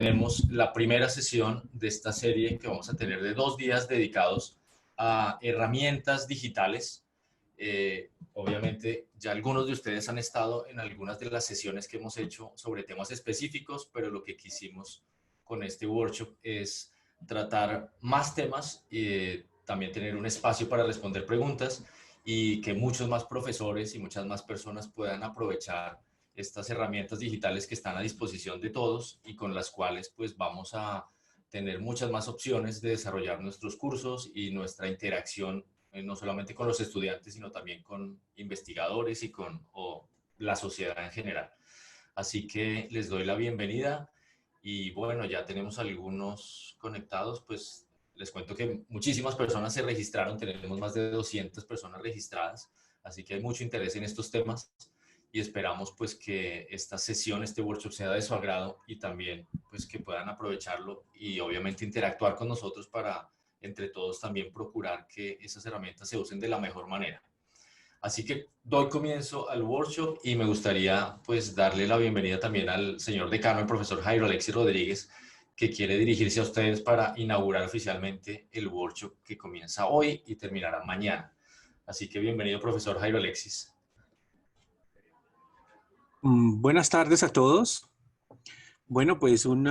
tenemos la primera sesión de esta serie que vamos a tener de 2 días dedicados a herramientas digitales. Obviamente ya algunos de ustedes han estado en algunas de las sesiones que hemos hecho sobre temas específicos, pero lo que quisimos con este workshop es tratar más temas y también tener un espacio para responder preguntas y que muchos más profesores y muchas más personas puedan aprovechar estas herramientas digitales que están a disposición de todos y con las cuales pues vamos a tener muchas más opciones de desarrollar nuestros cursos y nuestra interacción no solamente con los estudiantes, sino también con investigadores y con la sociedad en general. Así que les doy la bienvenida y bueno, ya tenemos algunos conectados, pues les cuento que muchísimas personas se registraron, tenemos más de 200 personas registradas, así que hay mucho interés en estos temas y esperamos pues que esta sesión, este workshop sea de su agrado y también pues que puedan aprovecharlo y obviamente interactuar con nosotros para entre todos también procurar que esas herramientas se usen de la mejor manera. Así que doy comienzo al workshop y me gustaría pues darle la bienvenida también al señor decano, el profesor Jairo Alexis Rodríguez, que quiere dirigirse a ustedes para inaugurar oficialmente el workshop que comienza hoy y terminará mañana. Así que bienvenido, profesor Jairo Alexis. Buenas tardes a todos. Bueno, pues un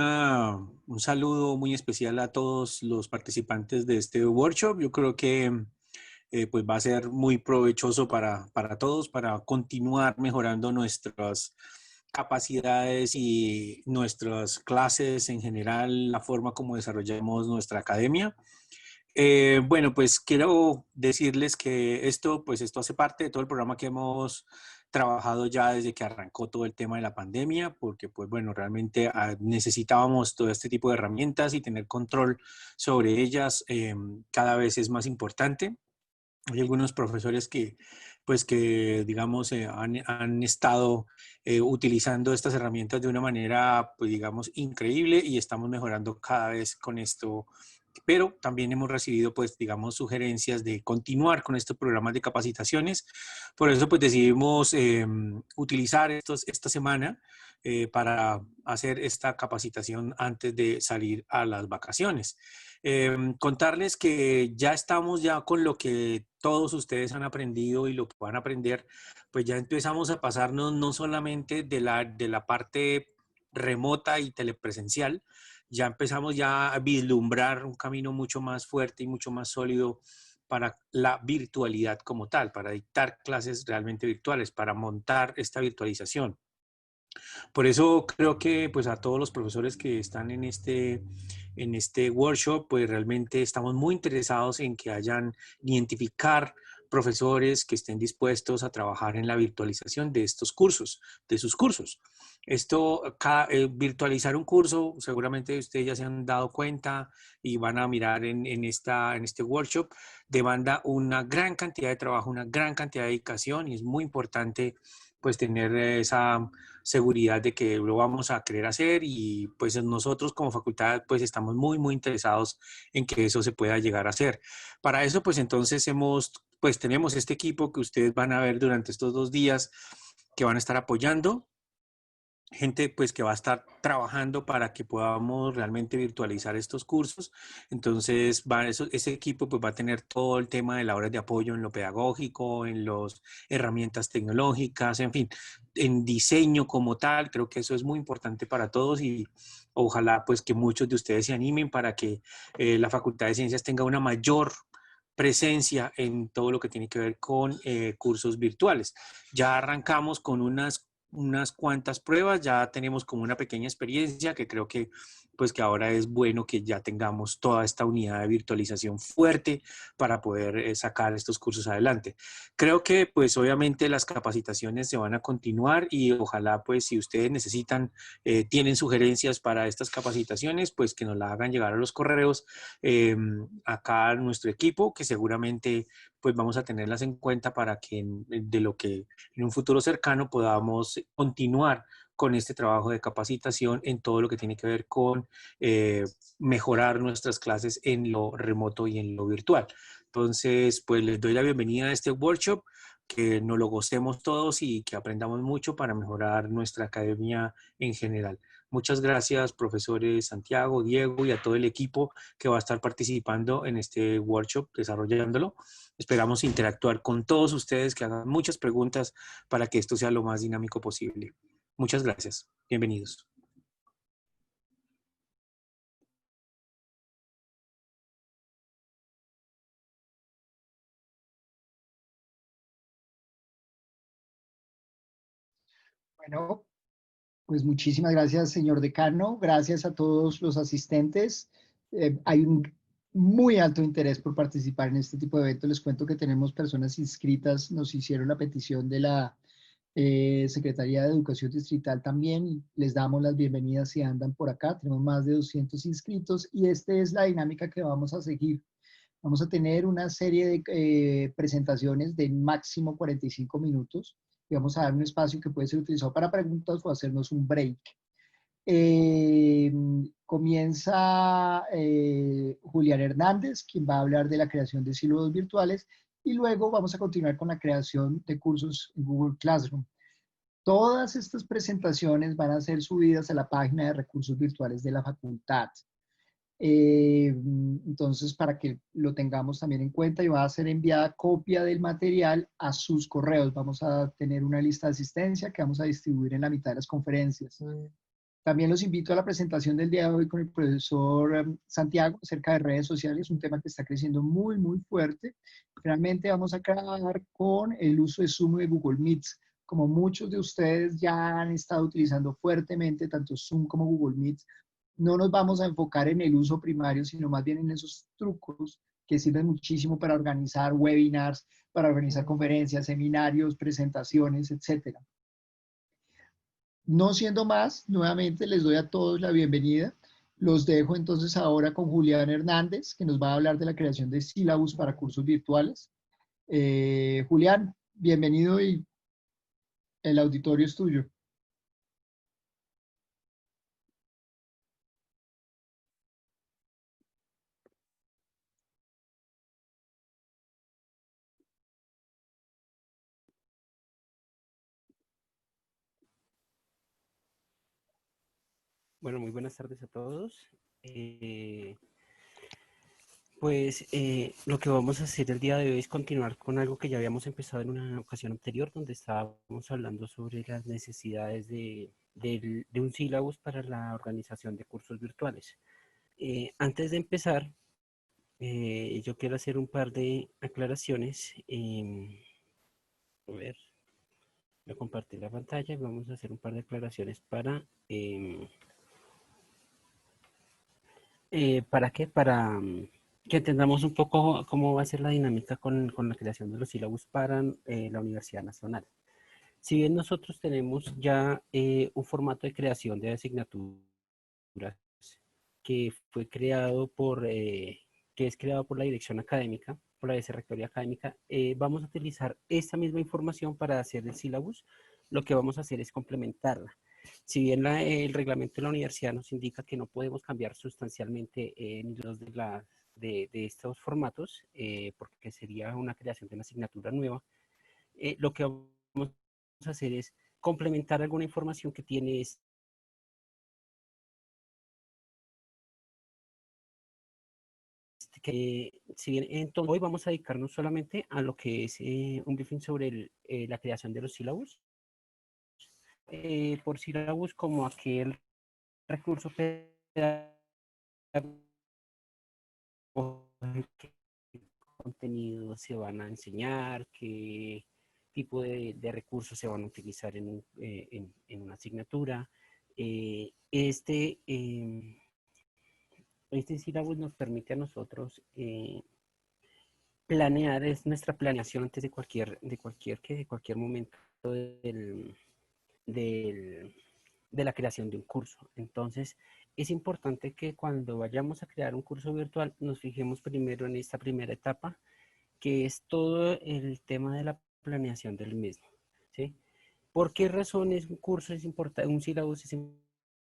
saludo muy especial a todos los participantes de este workshop. Yo creo que pues va a ser muy provechoso para todos, para continuar mejorando nuestras capacidades y nuestras clases en general, la forma como desarrollamos nuestra academia. Bueno, pues quiero decirles que esto hace parte de todo el programa que hemos trabajado ya desde que arrancó todo el tema de la pandemia, porque pues bueno, realmente necesitábamos todo este tipo de herramientas y tener control sobre ellas cada vez es más importante. Hay algunos profesores que, pues que digamos, han estado utilizando estas herramientas de una manera, pues digamos, increíble y estamos mejorando cada vez con esto. Pero también hemos recibido, pues, digamos, sugerencias de continuar con estos programas de capacitaciones. Por eso, pues, decidimos utilizar esta semana para hacer esta capacitación antes de salir a las vacaciones. Contarles que ya estamos ya con lo que todos ustedes han aprendido y lo que van a aprender, pues ya empezamos a pasarnos no solamente de la parte remota y telepresencial, ya empezamos ya a vislumbrar un camino mucho más fuerte y mucho más sólido para la virtualidad como tal, para dictar clases realmente virtuales, para montar esta virtualización. Por eso creo que pues a todos los profesores que están en este workshop, pues realmente estamos muy interesados en que hayan identificar profesores que estén dispuestos a trabajar en la virtualización de estos cursos, de sus cursos. Virtualizar un curso, seguramente ustedes ya se han dado cuenta y van a mirar en este workshop, demanda una gran cantidad de trabajo, una gran cantidad de dedicación y es muy importante pues tener esa seguridad de que lo vamos a querer hacer y pues nosotros como facultad pues estamos muy muy interesados en que eso se pueda llegar a hacer. Para eso pues entonces tenemos este equipo que ustedes van a ver durante estos 2 días que van a estar apoyando. Gente pues que va a estar trabajando para que podamos realmente virtualizar estos cursos. Entonces ese equipo pues va a tener todo el tema de las horas de apoyo en lo pedagógico, en las herramientas tecnológicas, en fin, en diseño como tal. Creo que eso es muy importante para todos y ojalá pues que muchos de ustedes se animen para que la Facultad de Ciencias tenga una mayor presencia en todo lo que tiene que ver con cursos virtuales. Ya arrancamos con unas cuantas pruebas, ya tenemos como una pequeña experiencia que creo que pues que ahora es bueno que ya tengamos toda esta unidad de virtualización fuerte para poder sacar estos cursos adelante. Creo que pues obviamente las capacitaciones se van a continuar y ojalá pues si ustedes necesitan, tienen sugerencias para estas capacitaciones, pues que nos la hagan llegar a los correos acá a nuestro equipo, que seguramente pues vamos a tenerlas en cuenta para que en un futuro cercano podamos continuar con este trabajo de capacitación en todo lo que tiene que ver con mejorar nuestras clases en lo remoto y en lo virtual. Entonces, pues les doy la bienvenida a este workshop, que nos lo gocemos todos y que aprendamos mucho para mejorar nuestra academia en general. Muchas gracias, profesores Santiago, Diego y a todo el equipo que va a estar participando en este workshop, desarrollándolo. Esperamos interactuar con todos ustedes, que hagan muchas preguntas para que esto sea lo más dinámico posible. Muchas gracias. Bienvenidos. Bueno, pues muchísimas gracias, señor decano. Gracias a todos los asistentes. Hay un muy alto interés por participar en este tipo de eventos. Les cuento que tenemos personas inscritas, nos hicieron la petición de la Secretaría de Educación Distrital también. Y les damos las bienvenidas si andan por acá. Tenemos más de 200 inscritos y esta es la dinámica que vamos a seguir. Vamos a tener una serie de presentaciones de máximo 45 minutos y vamos a dar un espacio que puede ser utilizado para preguntas o hacernos un break. Comienza Julián Hernández, quien va a hablar de la creación de silos virtuales, y luego vamos a continuar con la creación de cursos en Google Classroom. Todas estas presentaciones van a ser subidas a la página de recursos virtuales de la facultad. Entonces, para que lo tengamos también en cuenta, y va a ser enviada copia del material a sus correos. Vamos a tener una lista de asistencia que vamos a distribuir en la mitad de las conferencias. También los invito a la presentación del día de hoy con el profesor Santiago acerca de redes sociales, un tema que está creciendo muy, muy fuerte. Realmente vamos a trabajar con el uso de Zoom y de Google Meets. Como muchos de ustedes ya han estado utilizando fuertemente tanto Zoom como Google Meets, no nos vamos a enfocar en el uso primario, sino más bien en esos trucos que sirven muchísimo para organizar webinars, para organizar conferencias, seminarios, presentaciones, etcétera. No siendo más, nuevamente les doy a todos la bienvenida. Los dejo entonces ahora con Julián Hernández, que nos va a hablar de la creación de sílabus para cursos virtuales. Julián, bienvenido y el auditorio es tuyo. Bueno, muy buenas tardes a todos. Lo que vamos a hacer el día de hoy es continuar con algo que ya habíamos empezado en una ocasión anterior, donde estábamos hablando sobre las necesidades de un sílabus para la organización de cursos virtuales. Antes de empezar, yo quiero hacer un par de aclaraciones. A ver, voy a compartir la pantalla y vamos a hacer un par de aclaraciones ¿para qué? Que entendamos un poco cómo va a ser la dinámica con la creación de los sílabus para la Universidad Nacional. Si bien nosotros tenemos ya un formato de creación de asignaturas que fue creado que es creado por la dirección académica, por la vicerrectoría académica, vamos a utilizar esta misma información para hacer el sílabus. Lo que vamos a hacer es complementarla. Si bien el reglamento de la universidad nos indica que no podemos cambiar sustancialmente ni los de estos formatos, porque sería una creación de una asignatura nueva, lo que vamos a hacer es complementar alguna información que tiene si bien entonces hoy vamos a dedicarnos solamente a lo que es un briefing sobre la creación de los sílabus. Por sílabus como aquel recurso pedagógico, qué contenidos se van a enseñar, qué tipo de recursos se van a utilizar en una asignatura. Este sílabus nos permite a nosotros planear, es nuestra planeación antes de cualquier momento de la creación de un curso. Entonces, es importante que cuando vayamos a crear un curso virtual nos fijemos primero en esta primera etapa, que es todo el tema de la planeación del mismo, ¿sí? ¿Por qué razones un curso es importante, un sílabus es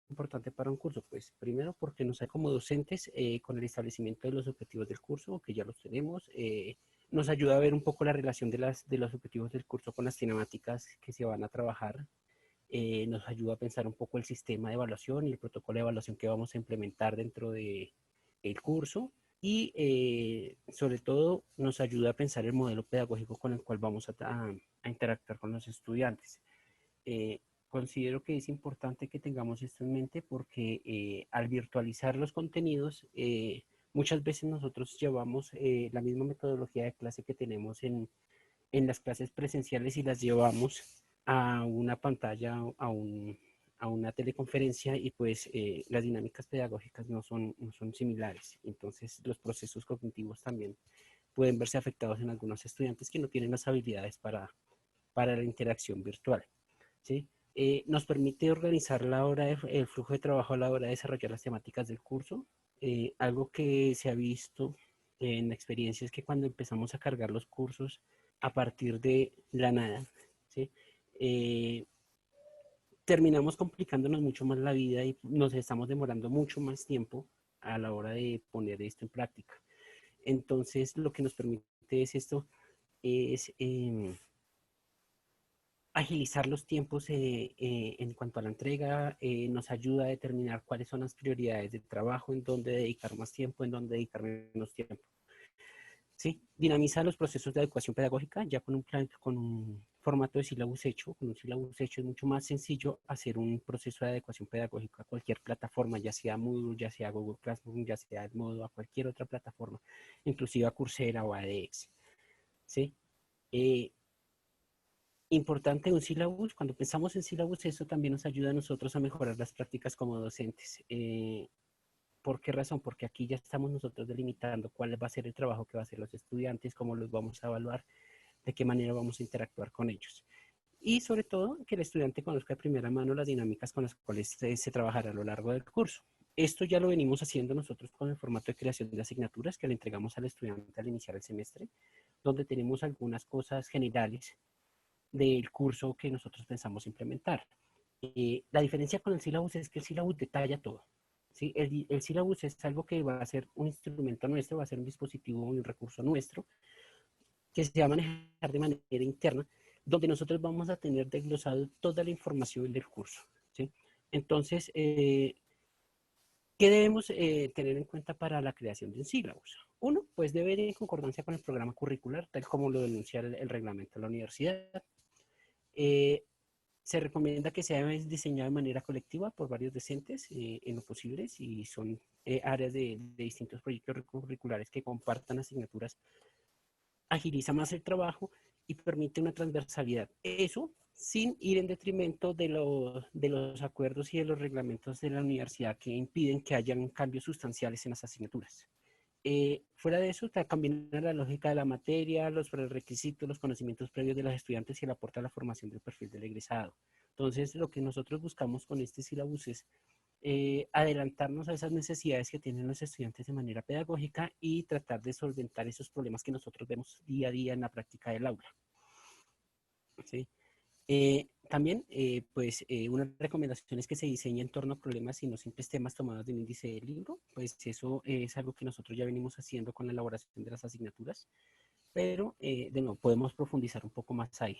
importante para un curso? Pues primero porque nos ayuda como docentes con el establecimiento de los objetivos del curso, que ya los tenemos, nos ayuda a ver un poco la relación de los objetivos del curso con las cinemáticas que se van a trabajar, nos ayuda a pensar un poco el sistema de evaluación y el protocolo de evaluación que vamos a implementar dentro del curso y sobre todo nos ayuda a pensar el modelo pedagógico con el cual vamos a interactuar con los estudiantes. Considero que es importante que tengamos esto en mente porque al virtualizar los contenidos, muchas veces nosotros llevamos la misma metodología de clase que tenemos en las clases presenciales y las llevamos a una pantalla, a una teleconferencia y pues las dinámicas pedagógicas no son similares. Entonces los procesos cognitivos también pueden verse afectados en algunos estudiantes que no tienen las habilidades para la interacción virtual, ¿sí? Nos permite organizar el flujo de trabajo a la hora de desarrollar las temáticas del curso. Algo que se ha visto en experiencias es que cuando empezamos a cargar los cursos a partir de la nada, ¿sí? Terminamos complicándonos mucho más la vida y nos estamos demorando mucho más tiempo a la hora de poner esto en práctica. Entonces, lo que nos permite es esto, es agilizar los tiempos en cuanto a la entrega, nos ayuda a determinar cuáles son las prioridades del trabajo, en dónde dedicar más tiempo, en dónde dedicar menos tiempo. ¿Sí? Dinamiza los procesos de adecuación pedagógica, ya con un plan, con un formato de sílabus hecho. Con un sílabus hecho es mucho más sencillo hacer un proceso de adecuación pedagógica a cualquier plataforma, ya sea Moodle, ya sea Google Classroom, ya sea Edmodo, a cualquier otra plataforma, inclusive a Coursera o a edX. ¿Sí? Importante un sílabus, cuando pensamos en sílabus, eso también nos ayuda a nosotros a mejorar las prácticas como docentes. ¿Por qué razón? Porque aquí ya estamos nosotros delimitando cuál va a ser el trabajo que va a hacer los estudiantes, cómo los vamos a evaluar, de qué manera vamos a interactuar con ellos. Y sobre todo, que el estudiante conozca de primera mano las dinámicas con las cuales se trabajará a lo largo del curso. Esto ya lo venimos haciendo nosotros con el formato de creación de asignaturas que le entregamos al estudiante al iniciar el semestre, donde tenemos algunas cosas generales del curso que nosotros pensamos implementar. La diferencia con el sílabus es que el sílabus detalla todo. ¿Sí? El sílabus es algo que va a ser un instrumento nuestro, va a ser un dispositivo, un recurso nuestro, que se va a manejar de manera interna, donde nosotros vamos a tener desglosado toda la información del curso. ¿Sí? Entonces, ¿qué debemos tener en cuenta para la creación de un sílabus? Uno, pues debe ir en concordancia con el programa curricular, tal como lo denuncia el reglamento de la universidad. Se recomienda que sea diseñado de manera colectiva por varios docentes en lo posible, si son áreas de distintos proyectos curriculares que compartan asignaturas, agiliza más el trabajo y permite una transversalidad. Eso sin ir en detrimento de los acuerdos y de los reglamentos de la universidad que impiden que hayan cambios sustanciales en las asignaturas. Fuera de eso, combina la lógica de la materia, los requisitos, los conocimientos previos de los estudiantes y el aporte a la formación del perfil del egresado. Entonces, lo que nosotros buscamos con este sílabus es adelantarnos a esas necesidades que tienen los estudiantes de manera pedagógica y tratar de solventar esos problemas que nosotros vemos día a día en la práctica del aula. ¿Sí? También, una recomendación es que se diseñe en torno a problemas y no simples temas tomados de un índice del libro. Pues eso es algo que nosotros ya venimos haciendo con la elaboración de las asignaturas, pero de nuevo, podemos profundizar un poco más ahí.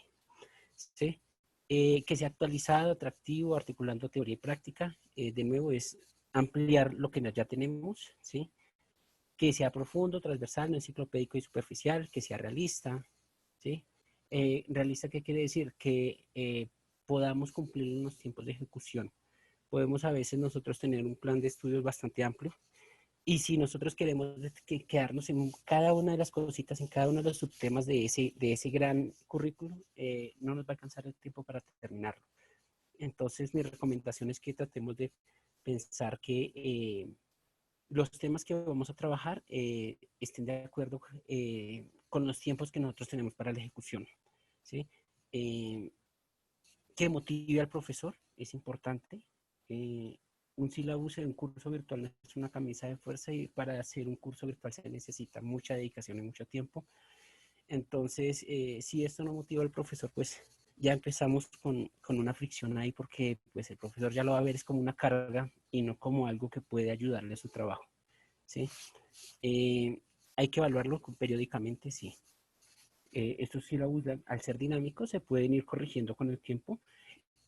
¿Sí? Que sea actualizado, atractivo, articulando teoría y práctica. De nuevo, es ampliar lo que ya tenemos, ¿sí? Que sea profundo, transversal, no enciclopédico y superficial, que sea realista, ¿sí? Realista, ¿qué quiere decir? Que podamos cumplir unos tiempos de ejecución. Podemos a veces nosotros tener un plan de estudios bastante amplio y si nosotros queremos quedarnos en cada una de las cositas, en cada uno de los subtemas de ese gran currículum, no nos va a alcanzar el tiempo para terminarlo. Entonces, mi recomendación es que tratemos de pensar que los temas que vamos a trabajar estén de acuerdo con los tiempos que nosotros tenemos para la ejecución. ¿Sí? Que motive al profesor, es importante. Un sílabus en un curso virtual no es una camisa de fuerza y para hacer un curso virtual se necesita mucha dedicación y mucho tiempo. Entonces, si esto no motiva al profesor, pues ya empezamos con una fricción ahí porque pues el profesor ya lo va a ver es como una carga y no como algo que puede ayudarle a su trabajo. ¿Sí? Hay que evaluarlo periódicamente, sí. Estos sílabus, al ser dinámicos, se pueden ir corrigiendo con el tiempo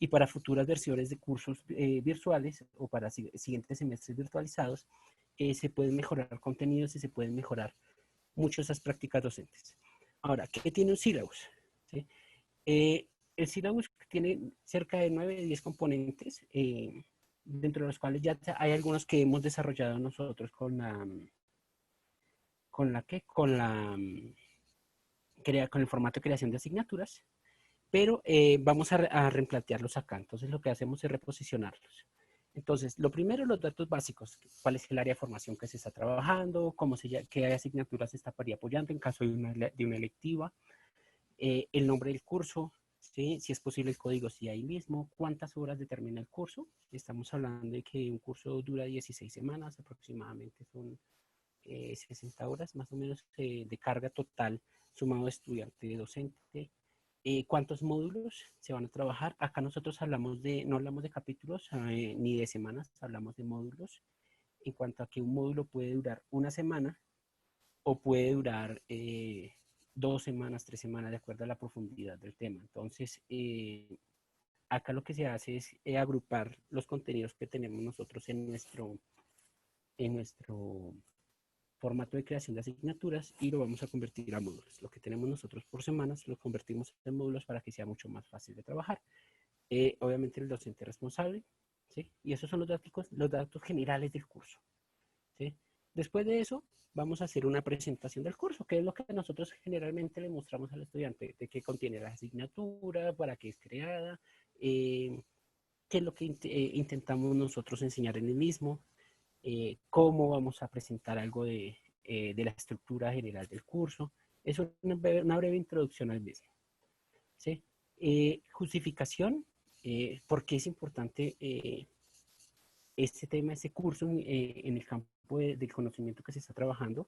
y para futuras versiones de cursos virtuales o para siguientes semestres virtualizados, se pueden mejorar contenidos y se pueden mejorar mucho esas prácticas docentes. Ahora, ¿qué tiene un syllabus? ¿Sí? El syllabus tiene cerca de 9 o 10 componentes, dentro de los cuales ya hay algunos que hemos desarrollado nosotros con el formato de creación de asignaturas, pero vamos a replantearlos acá. Entonces lo que hacemos es reposicionarlos. Entonces, lo primero, los datos básicos. ¿Cuál es el área de formación que se está trabajando? ¿Qué asignaturas se estaría apoyando en caso de una electiva? El nombre del curso, ¿sí? Si es posible el código, sí, ahí mismo. ¿Cuántas horas determina el curso? Estamos hablando de que un curso dura 16 semanas, aproximadamente son 60 horas más o menos de carga total sumado estudiante docente. ¿Cuántos módulos se van a trabajar? Acá nosotros no hablamos de capítulos ni de semanas, hablamos de módulos. En cuanto a que un módulo puede durar una semana o puede durar 2 semanas, 3 semanas, de acuerdo a la profundidad del tema. Entonces, acá lo que se hace es agrupar los contenidos que tenemos nosotros en nuestro formato de creación de asignaturas y lo vamos a convertir a módulos. Lo que tenemos nosotros por semanas lo convertimos en módulos para que sea mucho más fácil de trabajar. Obviamente el docente responsable, ¿sí? Y esos son los datos generales del curso, ¿sí? Después de eso, vamos a hacer una presentación del curso, que es lo que nosotros generalmente le mostramos al estudiante, de qué contiene la asignatura, para qué es creada, qué es lo que intentamos nosotros enseñar en el mismo, cómo vamos a presentar algo de la estructura general del curso. Es una breve introducción al mismo, ¿sí? Justificación, ¿por qué es importante este tema, este curso en el campo del conocimiento que se está trabajando?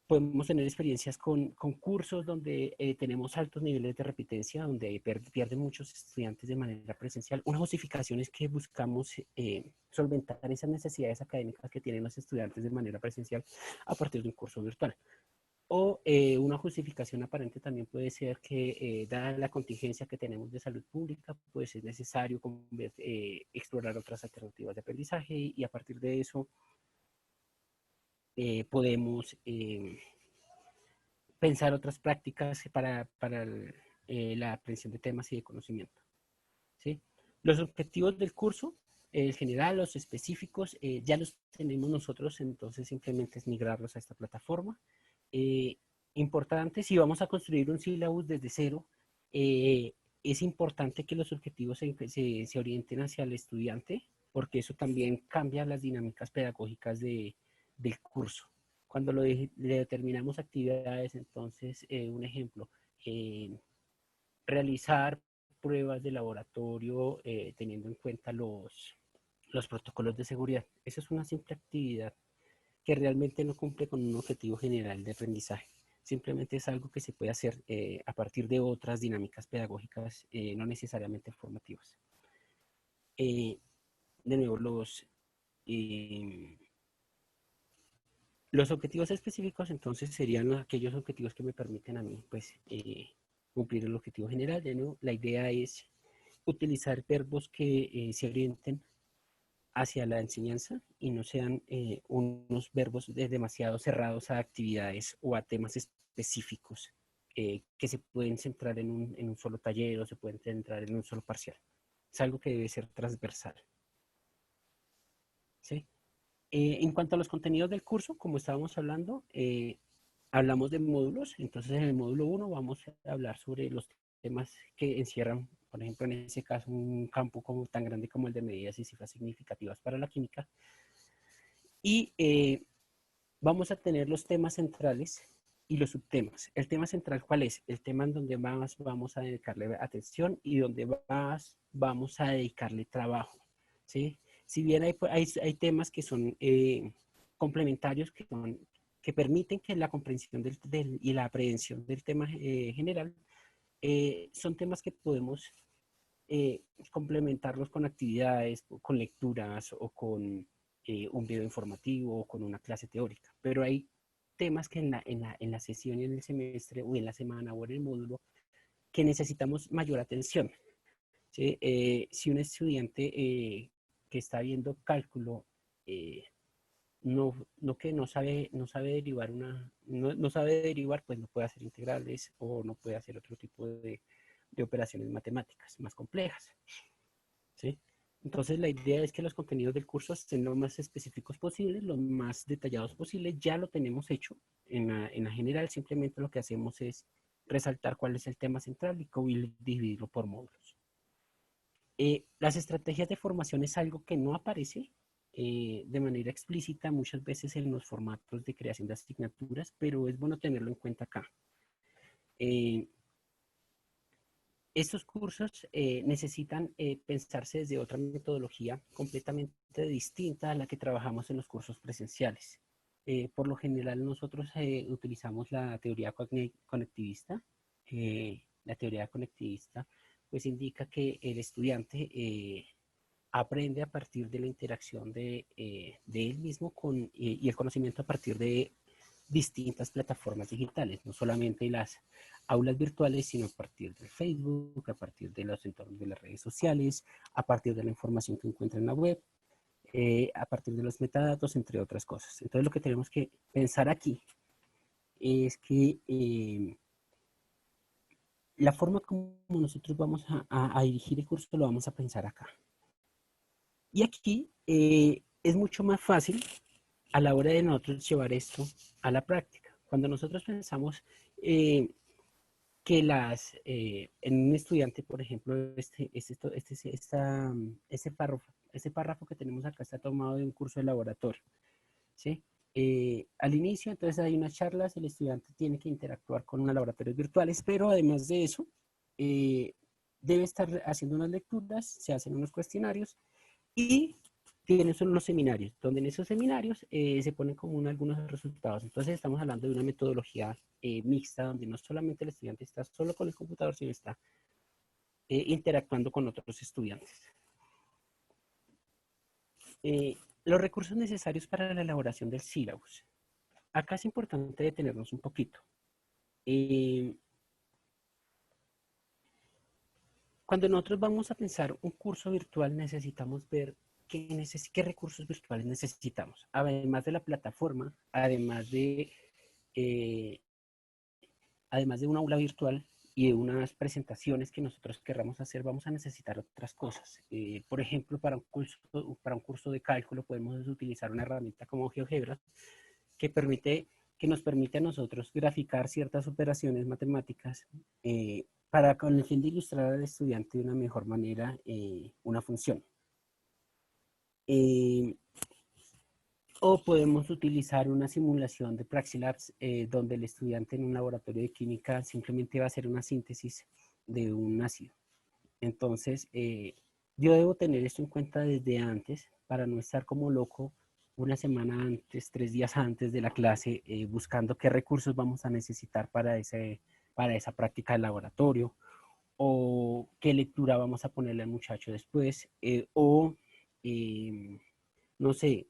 Podemos tener experiencias con cursos donde tenemos altos niveles de repitencia, donde pierden muchos estudiantes de manera presencial. Una justificación es que buscamos solventar esas necesidades académicas que tienen los estudiantes de manera presencial a partir de un curso virtual. O una justificación aparente también puede ser que, dada la contingencia que tenemos de salud pública, pues es necesario explorar otras alternativas de aprendizaje y a partir de eso podemos pensar otras prácticas para la aprehensión de temas y de conocimiento, ¿sí? Los objetivos del curso, el general, los específicos, ya los tenemos nosotros, entonces simplemente es migrarlos a esta plataforma. Importante, si vamos a construir un syllabus desde cero, es importante que los objetivos se orienten hacia el estudiante, porque eso también cambia las dinámicas pedagógicas del curso. Cuando le determinamos actividades, entonces, un ejemplo, realizar pruebas de laboratorio teniendo en cuenta los protocolos de seguridad. Esa es una simple actividad que realmente no cumple con un objetivo general de aprendizaje. Simplemente es algo que se puede hacer a partir de otras dinámicas pedagógicas, no necesariamente formativas. De nuevo, los objetivos específicos entonces serían aquellos objetivos que me permiten a mí pues, cumplir el objetivo general. De nuevo, la idea es utilizar verbos que se orienten hacia la enseñanza y no sean unos verbos demasiado cerrados a actividades o a temas específicos que se pueden centrar en un solo taller o se pueden centrar en un solo parcial. Es algo que debe ser transversal, ¿sí? En cuanto a los contenidos del curso, como estábamos hablando, hablamos de módulos. Entonces, en el módulo 1 vamos a hablar sobre los temas que encierran, por ejemplo, en ese caso, un campo tan grande como el de medidas y cifras significativas para la química. Y vamos a tener los temas centrales y los subtemas. ¿El tema central cuál es? El tema en donde más vamos a dedicarle atención y donde más vamos a dedicarle trabajo, ¿sí? Si bien hay temas que son complementarios, que permiten que la comprensión y la aprehensión del tema general, son temas que podemos complementarlos con actividades, con lecturas o con un video informativo o con una clase teórica. Pero hay temas que en la sesión y en el semestre o en la semana o en el módulo que necesitamos mayor atención. ¿sí? Si un estudiante que está viendo cálculo no sabe derivar no sabe derivar, pues no puede hacer integrales o no puede hacer otro tipo de operaciones matemáticas más complejas, ¿sí? Entonces la idea es que los contenidos del curso estén lo más específicos posibles, lo más detallados posibles. Ya lo tenemos hecho en la general, simplemente lo que hacemos es resaltar cuál es el tema central y dividirlo por módulos. Las estrategias de formación es algo que no aparece de manera explícita muchas veces en los formatos de creación de asignaturas, pero es bueno tenerlo en cuenta acá. Estos cursos necesitan pensarse desde otra metodología completamente distinta a la que trabajamos en los cursos presenciales. Por lo general nosotros utilizamos la teoría conectivista. La teoría conectivista pues indica que el estudiante aprende a partir de la interacción de él mismo y el conocimiento a partir de distintas plataformas digitales, no solamente las aulas virtuales, sino a partir de Facebook, a partir de los entornos de las redes sociales, a partir de la información que encuentra en la web, a partir de los metadatos, entre otras cosas. Entonces lo que tenemos que pensar aquí es que la forma como nosotros vamos a dirigir el curso lo vamos a pensar acá. Y aquí es mucho más fácil a la hora de nosotros llevar esto a la práctica. Cuando nosotros pensamos que en un estudiante, por ejemplo, ese párrafo que tenemos acá está tomado de un curso de laboratorio, ¿sí? Al inicio, entonces hay unas charlas, el estudiante tiene que interactuar con unos laboratorios virtuales, pero además de eso, debe estar haciendo unas lecturas, se hacen unos cuestionarios y tienes unos seminarios, donde en esos seminarios se ponen como algunos resultados. Entonces estamos hablando de una metodología mixta, donde no solamente el estudiante está solo con el computador, sino está interactuando con otros estudiantes. Los recursos necesarios para la elaboración del sílabus. Acá es importante detenernos un poquito. Cuando nosotros vamos a pensar un curso virtual, necesitamos ver qué recursos virtuales necesitamos. Además de la plataforma, además de un aula virtual y de unas presentaciones que nosotros querramos hacer, vamos a necesitar otras cosas. Por ejemplo, para un curso de cálculo podemos utilizar una herramienta como GeoGebra que nos permite a nosotros graficar ciertas operaciones matemáticas para con el fin de ilustrar al estudiante de una mejor manera una función. O podemos utilizar una simulación de Praxilabs donde el estudiante en un laboratorio de química simplemente va a hacer una síntesis de un ácido. Entonces, yo debo tener esto en cuenta desde antes para no estar como loco una semana antes, 3 días antes de la clase, buscando qué recursos vamos a necesitar para esa práctica de laboratorio, o qué lectura vamos a ponerle al muchacho después, no sé,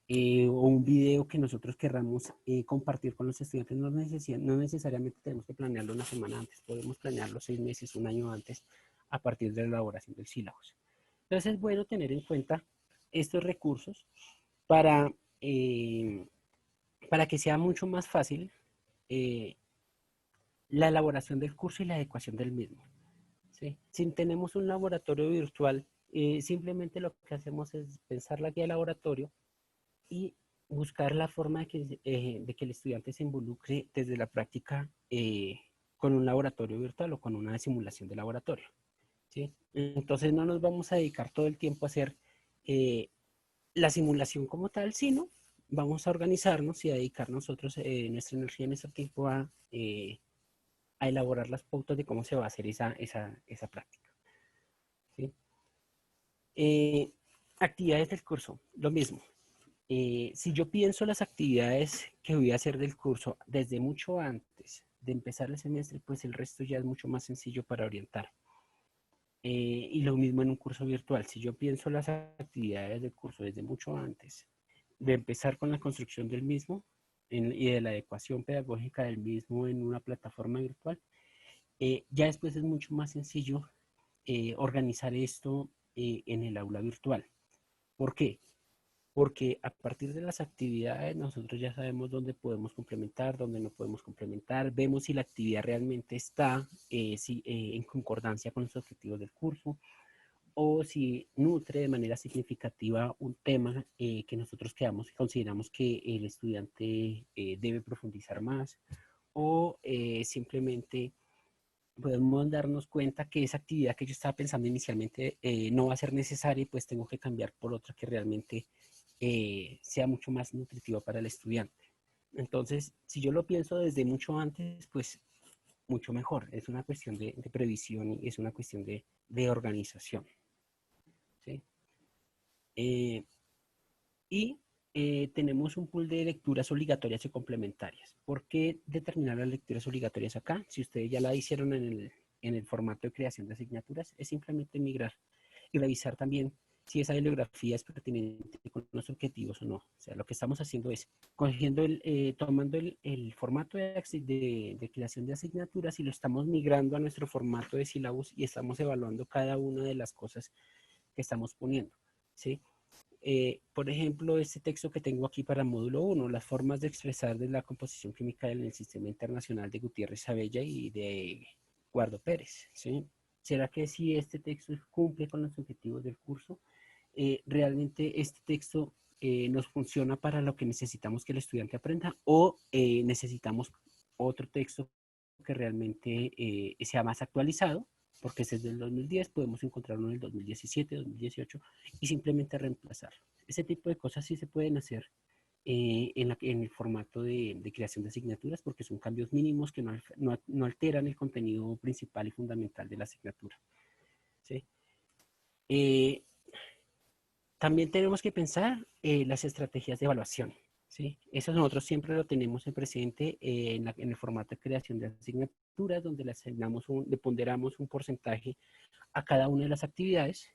o un video que nosotros querramos compartir con los estudiantes. No necesariamente tenemos que planearlo una semana antes, podemos planearlo 6 meses, un año antes, a partir de la elaboración del sílabus. Entonces es bueno tener en cuenta estos recursos para que sea mucho más fácil la elaboración del curso y la adecuación del mismo, ¿sí? Si tenemos un laboratorio virtual, simplemente lo que hacemos es pensar la guía de laboratorio y buscar la forma de que el estudiante se involucre desde la práctica con un laboratorio virtual o con una simulación de laboratorio, ¿sí? Entonces no nos vamos a dedicar todo el tiempo a hacer la simulación como tal, sino vamos a organizarnos y a dedicar nosotros nuestra energía, nuestro tiempo a elaborar las pautas de cómo se va a hacer esa práctica, ¿sí? Actividades del curso, lo mismo. Si yo pienso las actividades que voy a hacer del curso desde mucho antes de empezar el semestre, pues el resto ya es mucho más sencillo para orientar. Y lo mismo en un curso virtual. Si yo pienso las actividades del curso desde mucho antes de empezar con la construcción del mismo y de la adecuación pedagógica del mismo en una plataforma virtual, ya después es mucho más sencillo organizar esto en el aula virtual. ¿Por qué? Porque a partir de las actividades nosotros ya sabemos dónde podemos complementar, dónde no podemos complementar, vemos si la actividad realmente está en concordancia con los objetivos del curso o si nutre de manera significativa un tema que nosotros consideramos que el estudiante debe profundizar más o simplemente podemos darnos cuenta que esa actividad que yo estaba pensando inicialmente no va a ser necesaria y pues tengo que cambiar por otra que realmente sea mucho más nutritiva para el estudiante. Entonces, si yo lo pienso desde mucho antes, pues mucho mejor. Es una cuestión de previsión y es una cuestión de organización. ¿Sí? Y tenemos un pool de lecturas obligatorias y complementarias. ¿Por qué determinar las lecturas obligatorias acá? Si ustedes ya la hicieron en el formato de creación de asignaturas, es simplemente migrar y revisar también si esa bibliografía es pertinente con los objetivos o no. O sea, lo que estamos haciendo es tomando el formato de creación de asignaturas y lo estamos migrando a nuestro formato de sílabus y estamos evaluando cada una de las cosas que estamos poniendo, ¿sí? Por ejemplo, este texto que tengo aquí para módulo 1, las formas de expresar de la composición química en el sistema internacional de Gutiérrez Sabella y de Guardo Pérez, ¿sí? ¿Será que si este texto cumple con los objetivos del curso? ¿Realmente este texto nos funciona para lo que necesitamos que el estudiante aprenda o necesitamos otro texto que realmente sea más actualizado? Porque ese es del 2010, podemos encontrarlo en el 2017, 2018 y simplemente reemplazarlo. Ese tipo de cosas sí se pueden hacer en el formato de creación de asignaturas porque son cambios mínimos que no alteran el contenido principal y fundamental de la asignatura, ¿sí? También tenemos que pensar las estrategias de evaluación, ¿sí? Eso nosotros siempre lo tenemos en presente en el formato de creación de asignaturas, donde le ponderamos un porcentaje a cada una de las actividades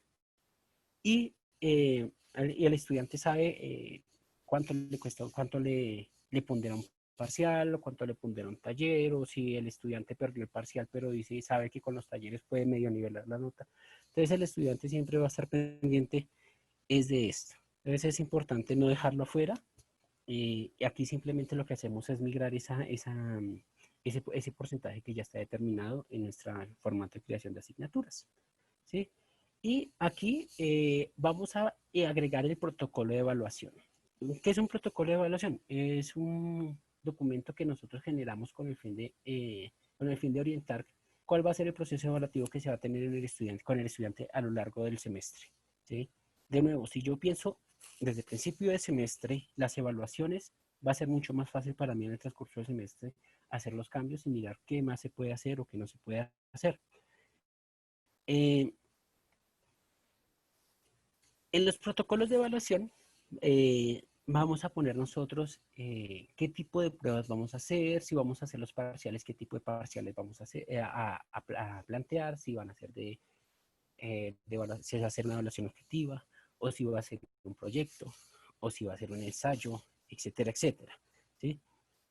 y el estudiante sabe cuánto le cuesta, cuánto le pondera un parcial o cuánto le pondera un taller, o si el estudiante perdió el parcial pero dice y sabe que con los talleres puede medio nivelar la nota. Entonces el estudiante siempre va a estar pendiente es de esto. Entonces es importante no dejarlo afuera. Y aquí simplemente lo que hacemos es migrar ese porcentaje que ya está determinado en nuestro formato de creación de asignaturas, ¿sí? Y aquí vamos a agregar el protocolo de evaluación. ¿Qué es un protocolo de evaluación? Es un documento que nosotros generamos con el fin de orientar cuál va a ser el proceso evaluativo que se va a tener con el estudiante a lo largo del semestre, ¿sí? De nuevo, si yo pienso desde el principio de semestre, las evaluaciones, va a ser mucho más fácil para mí en el transcurso del semestre hacer los cambios y mirar qué más se puede hacer o qué no se puede hacer. En los protocolos de evaluación, vamos a poner nosotros qué tipo de pruebas vamos a hacer, si vamos a hacer los parciales, qué tipo de parciales vamos a, hacer, a plantear, si van a ser si va a ser una evaluación objetiva, o si va a ser un proyecto, o si va a ser un ensayo, etcétera, etcétera, ¿sí?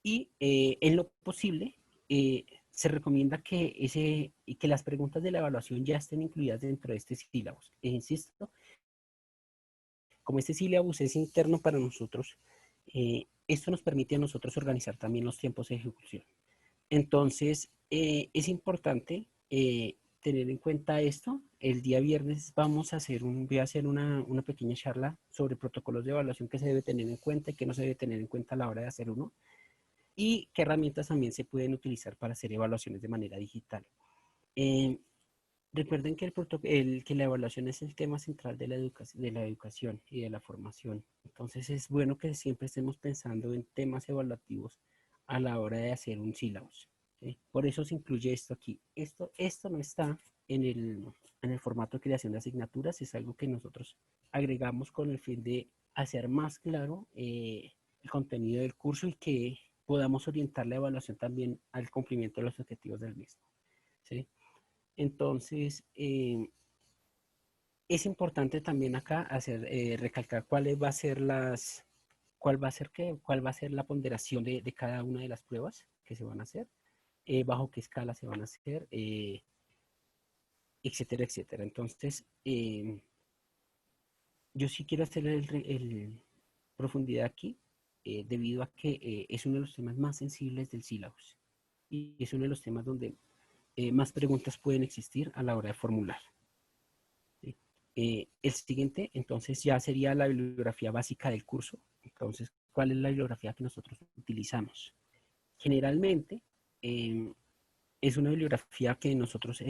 Y en lo posible, se recomienda que las preguntas de la evaluación ya estén incluidas dentro de este sílabus. E insisto, como este sílabus es interno para nosotros, esto nos permite a nosotros organizar también los tiempos de ejecución. Entonces, es importante tener en cuenta esto. El día viernes voy a hacer una pequeña charla sobre protocolos de evaluación que se debe tener en cuenta y que no se debe tener en cuenta a la hora de hacer uno, y qué herramientas también se pueden utilizar para hacer evaluaciones de manera digital. Recuerden que la evaluación es el tema central de la educación y de la formación. Entonces es bueno que siempre estemos pensando en temas evaluativos a la hora de hacer un sílabus, ¿sí? Por eso se incluye esto aquí. Esto no está en el formato de creación de asignaturas, es algo que nosotros agregamos con el fin de hacer más claro el contenido del curso y que podamos orientar la evaluación también al cumplimiento de los objetivos del mismo, ¿sí? Entonces, es importante también acá recalcar cuál va a ser la ponderación de cada una de las pruebas que se van a hacer, bajo qué escala se van a hacer, etcétera, etcétera. Entonces, yo sí quiero hacer profundidad aquí, debido a que es uno de los temas más sensibles del sílabus y es uno de los temas donde más preguntas pueden existir a la hora de formular. ¿Sí? El siguiente, entonces, ya sería la bibliografía básica del curso. Entonces, ¿cuál es la bibliografía que nosotros utilizamos? Generalmente, es una bibliografía que nosotros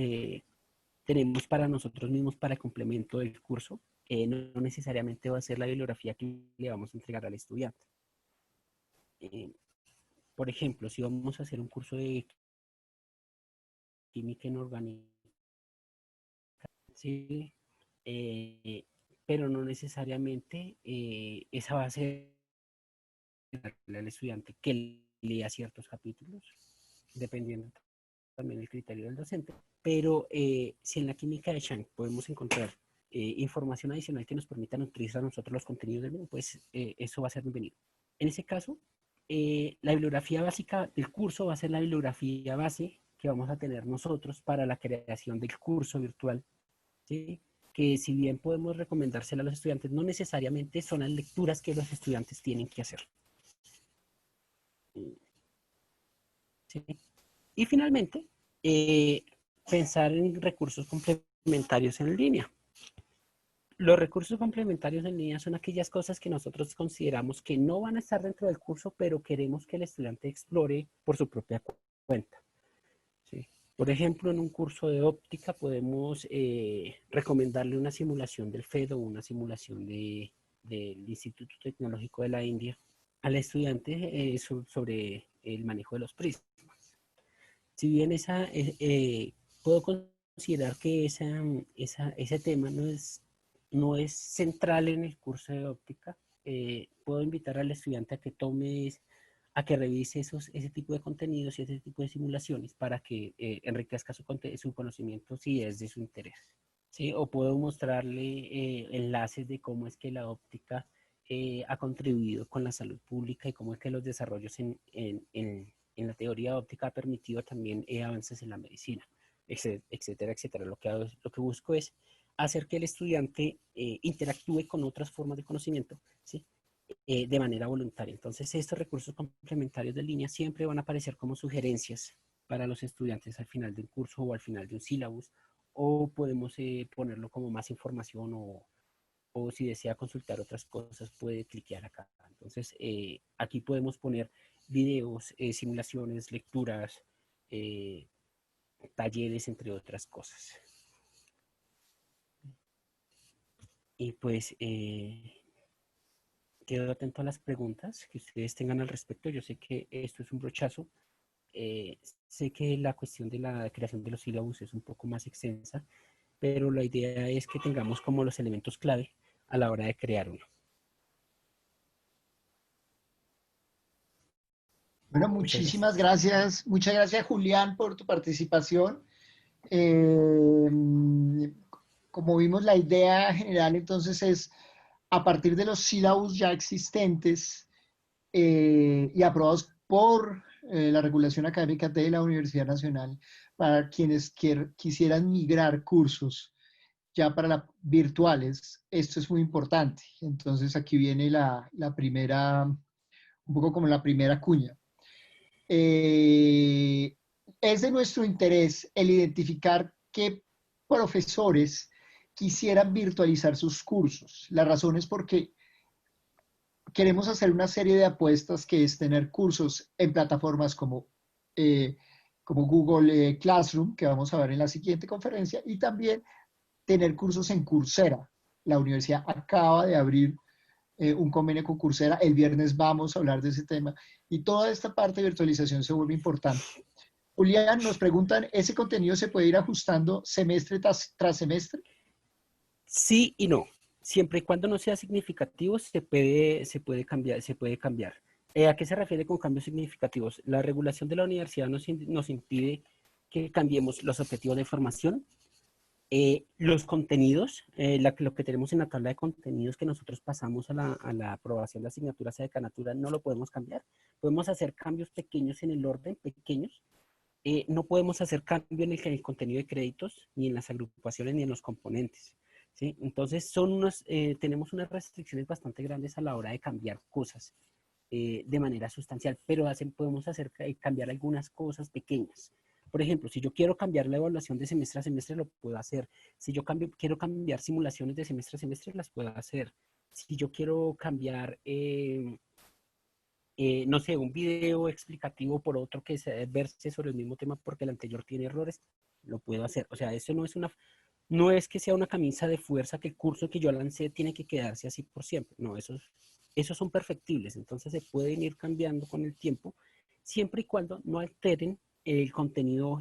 tenemos para nosotros mismos para el complemento del curso. No necesariamente va a ser la bibliografía que le vamos a entregar al estudiante. Por ejemplo, si vamos a hacer un curso de química inorgánica, ¿sí? Pero no necesariamente esa va a ser al estudiante que lea ciertos capítulos, dependiendo también del criterio del docente. Pero si en la química de Chang podemos encontrar información adicional que nos permita utilizar nosotros los contenidos del mismo, pues eso va a ser bienvenido. En ese caso, la bibliografía básica del curso va a ser la bibliografía base que vamos a tener nosotros para la creación del curso virtual, ¿sí? Que si bien podemos recomendársela a los estudiantes, no necesariamente son las lecturas que los estudiantes tienen que hacer. ¿Sí? Y finalmente, pensar en recursos complementarios en línea. Los recursos complementarios en línea son aquellas cosas que nosotros consideramos que no van a estar dentro del curso, pero queremos que el estudiante explore por su propia cuenta. ¿Sí? Por ejemplo, en un curso de óptica podemos recomendarle una simulación del FED o una simulación del Instituto Tecnológico de la India al estudiante sobre el manejo de los prismas. Si bien puedo considerar que ese tema no es central en el curso de óptica, puedo invitar al estudiante a que revise ese tipo de contenidos y ese tipo de simulaciones para que enriquezca su conocimiento si es de su interés. ¿Sí? O puedo mostrarle enlaces de cómo es que la óptica ha contribuido con la salud pública y cómo es que los desarrollos en la teoría óptica ha permitido también avances en la medicina, etcétera, etcétera. Lo que busco es hacer que el estudiante interactúe con otras formas de conocimiento, ¿sí? De manera voluntaria. Entonces, estos recursos complementarios de línea siempre van a aparecer como sugerencias para los estudiantes al final de un curso o al final de un sílabus, o podemos ponerlo como más información o si desea consultar otras cosas puede cliquear acá. Entonces, aquí podemos poner videos, simulaciones, lecturas, talleres, entre otras cosas. Y pues quedo atento a las preguntas que ustedes tengan al respecto. Yo sé que esto es un brochazo. Sé que la cuestión de la creación de los sílabus es un poco más extensa, pero la idea es que tengamos como los elementos clave a la hora de crear uno. Bueno, muchísimas gracias. Muchas gracias, Julián, por tu participación. Como vimos, la idea general entonces es, a partir de los sílabus ya existentes y aprobados por la regulación académica de la Universidad Nacional, para quienes quisieran migrar cursos ya para virtuales, esto es muy importante. Entonces aquí viene la primera, un poco como la primera cuña. Es de nuestro interés el identificar qué profesores quisieran virtualizar sus cursos. La razón es porque queremos hacer una serie de apuestas que es tener cursos en plataformas como Google Classroom, que vamos a ver en la siguiente conferencia, y también tener cursos en Coursera. La universidad acaba de abrir un convenio con Coursera. El viernes vamos a hablar de ese tema. Y toda esta parte de virtualización se vuelve importante. Julián, nos preguntan, ¿ese contenido se puede ir ajustando semestre tras semestre? Sí y no. Siempre y cuando no sea significativo, se puede cambiar. ¿A qué se refiere con cambios significativos? La regulación de la universidad nos impide que cambiemos los objetivos de formación, los contenidos, lo que tenemos en la tabla de contenidos que nosotros pasamos a la aprobación de asignaturas a decanatura, no lo podemos cambiar. Podemos hacer cambios pequeños en el orden, pequeños, no podemos hacer cambio en el contenido de créditos, ni en las agrupaciones, ni en los componentes, ¿sí? Entonces, tenemos unas restricciones bastante grandes a la hora de cambiar cosas de manera sustancial, pero podemos cambiar algunas cosas pequeñas. Por ejemplo, si yo quiero cambiar la evaluación de semestre a semestre, lo puedo hacer. Si yo quiero cambiar simulaciones de semestre a semestre, las puedo hacer. Si yo quiero cambiar, no sé, un video explicativo por otro que verse sobre el mismo tema porque el anterior tiene errores, lo puedo hacer. O sea, eso no es que sea una camisa de fuerza que el curso que yo lancé tiene que quedarse así por siempre. No, esos son perfectibles. Entonces se pueden ir cambiando con el tiempo, siempre y cuando no alteren el contenido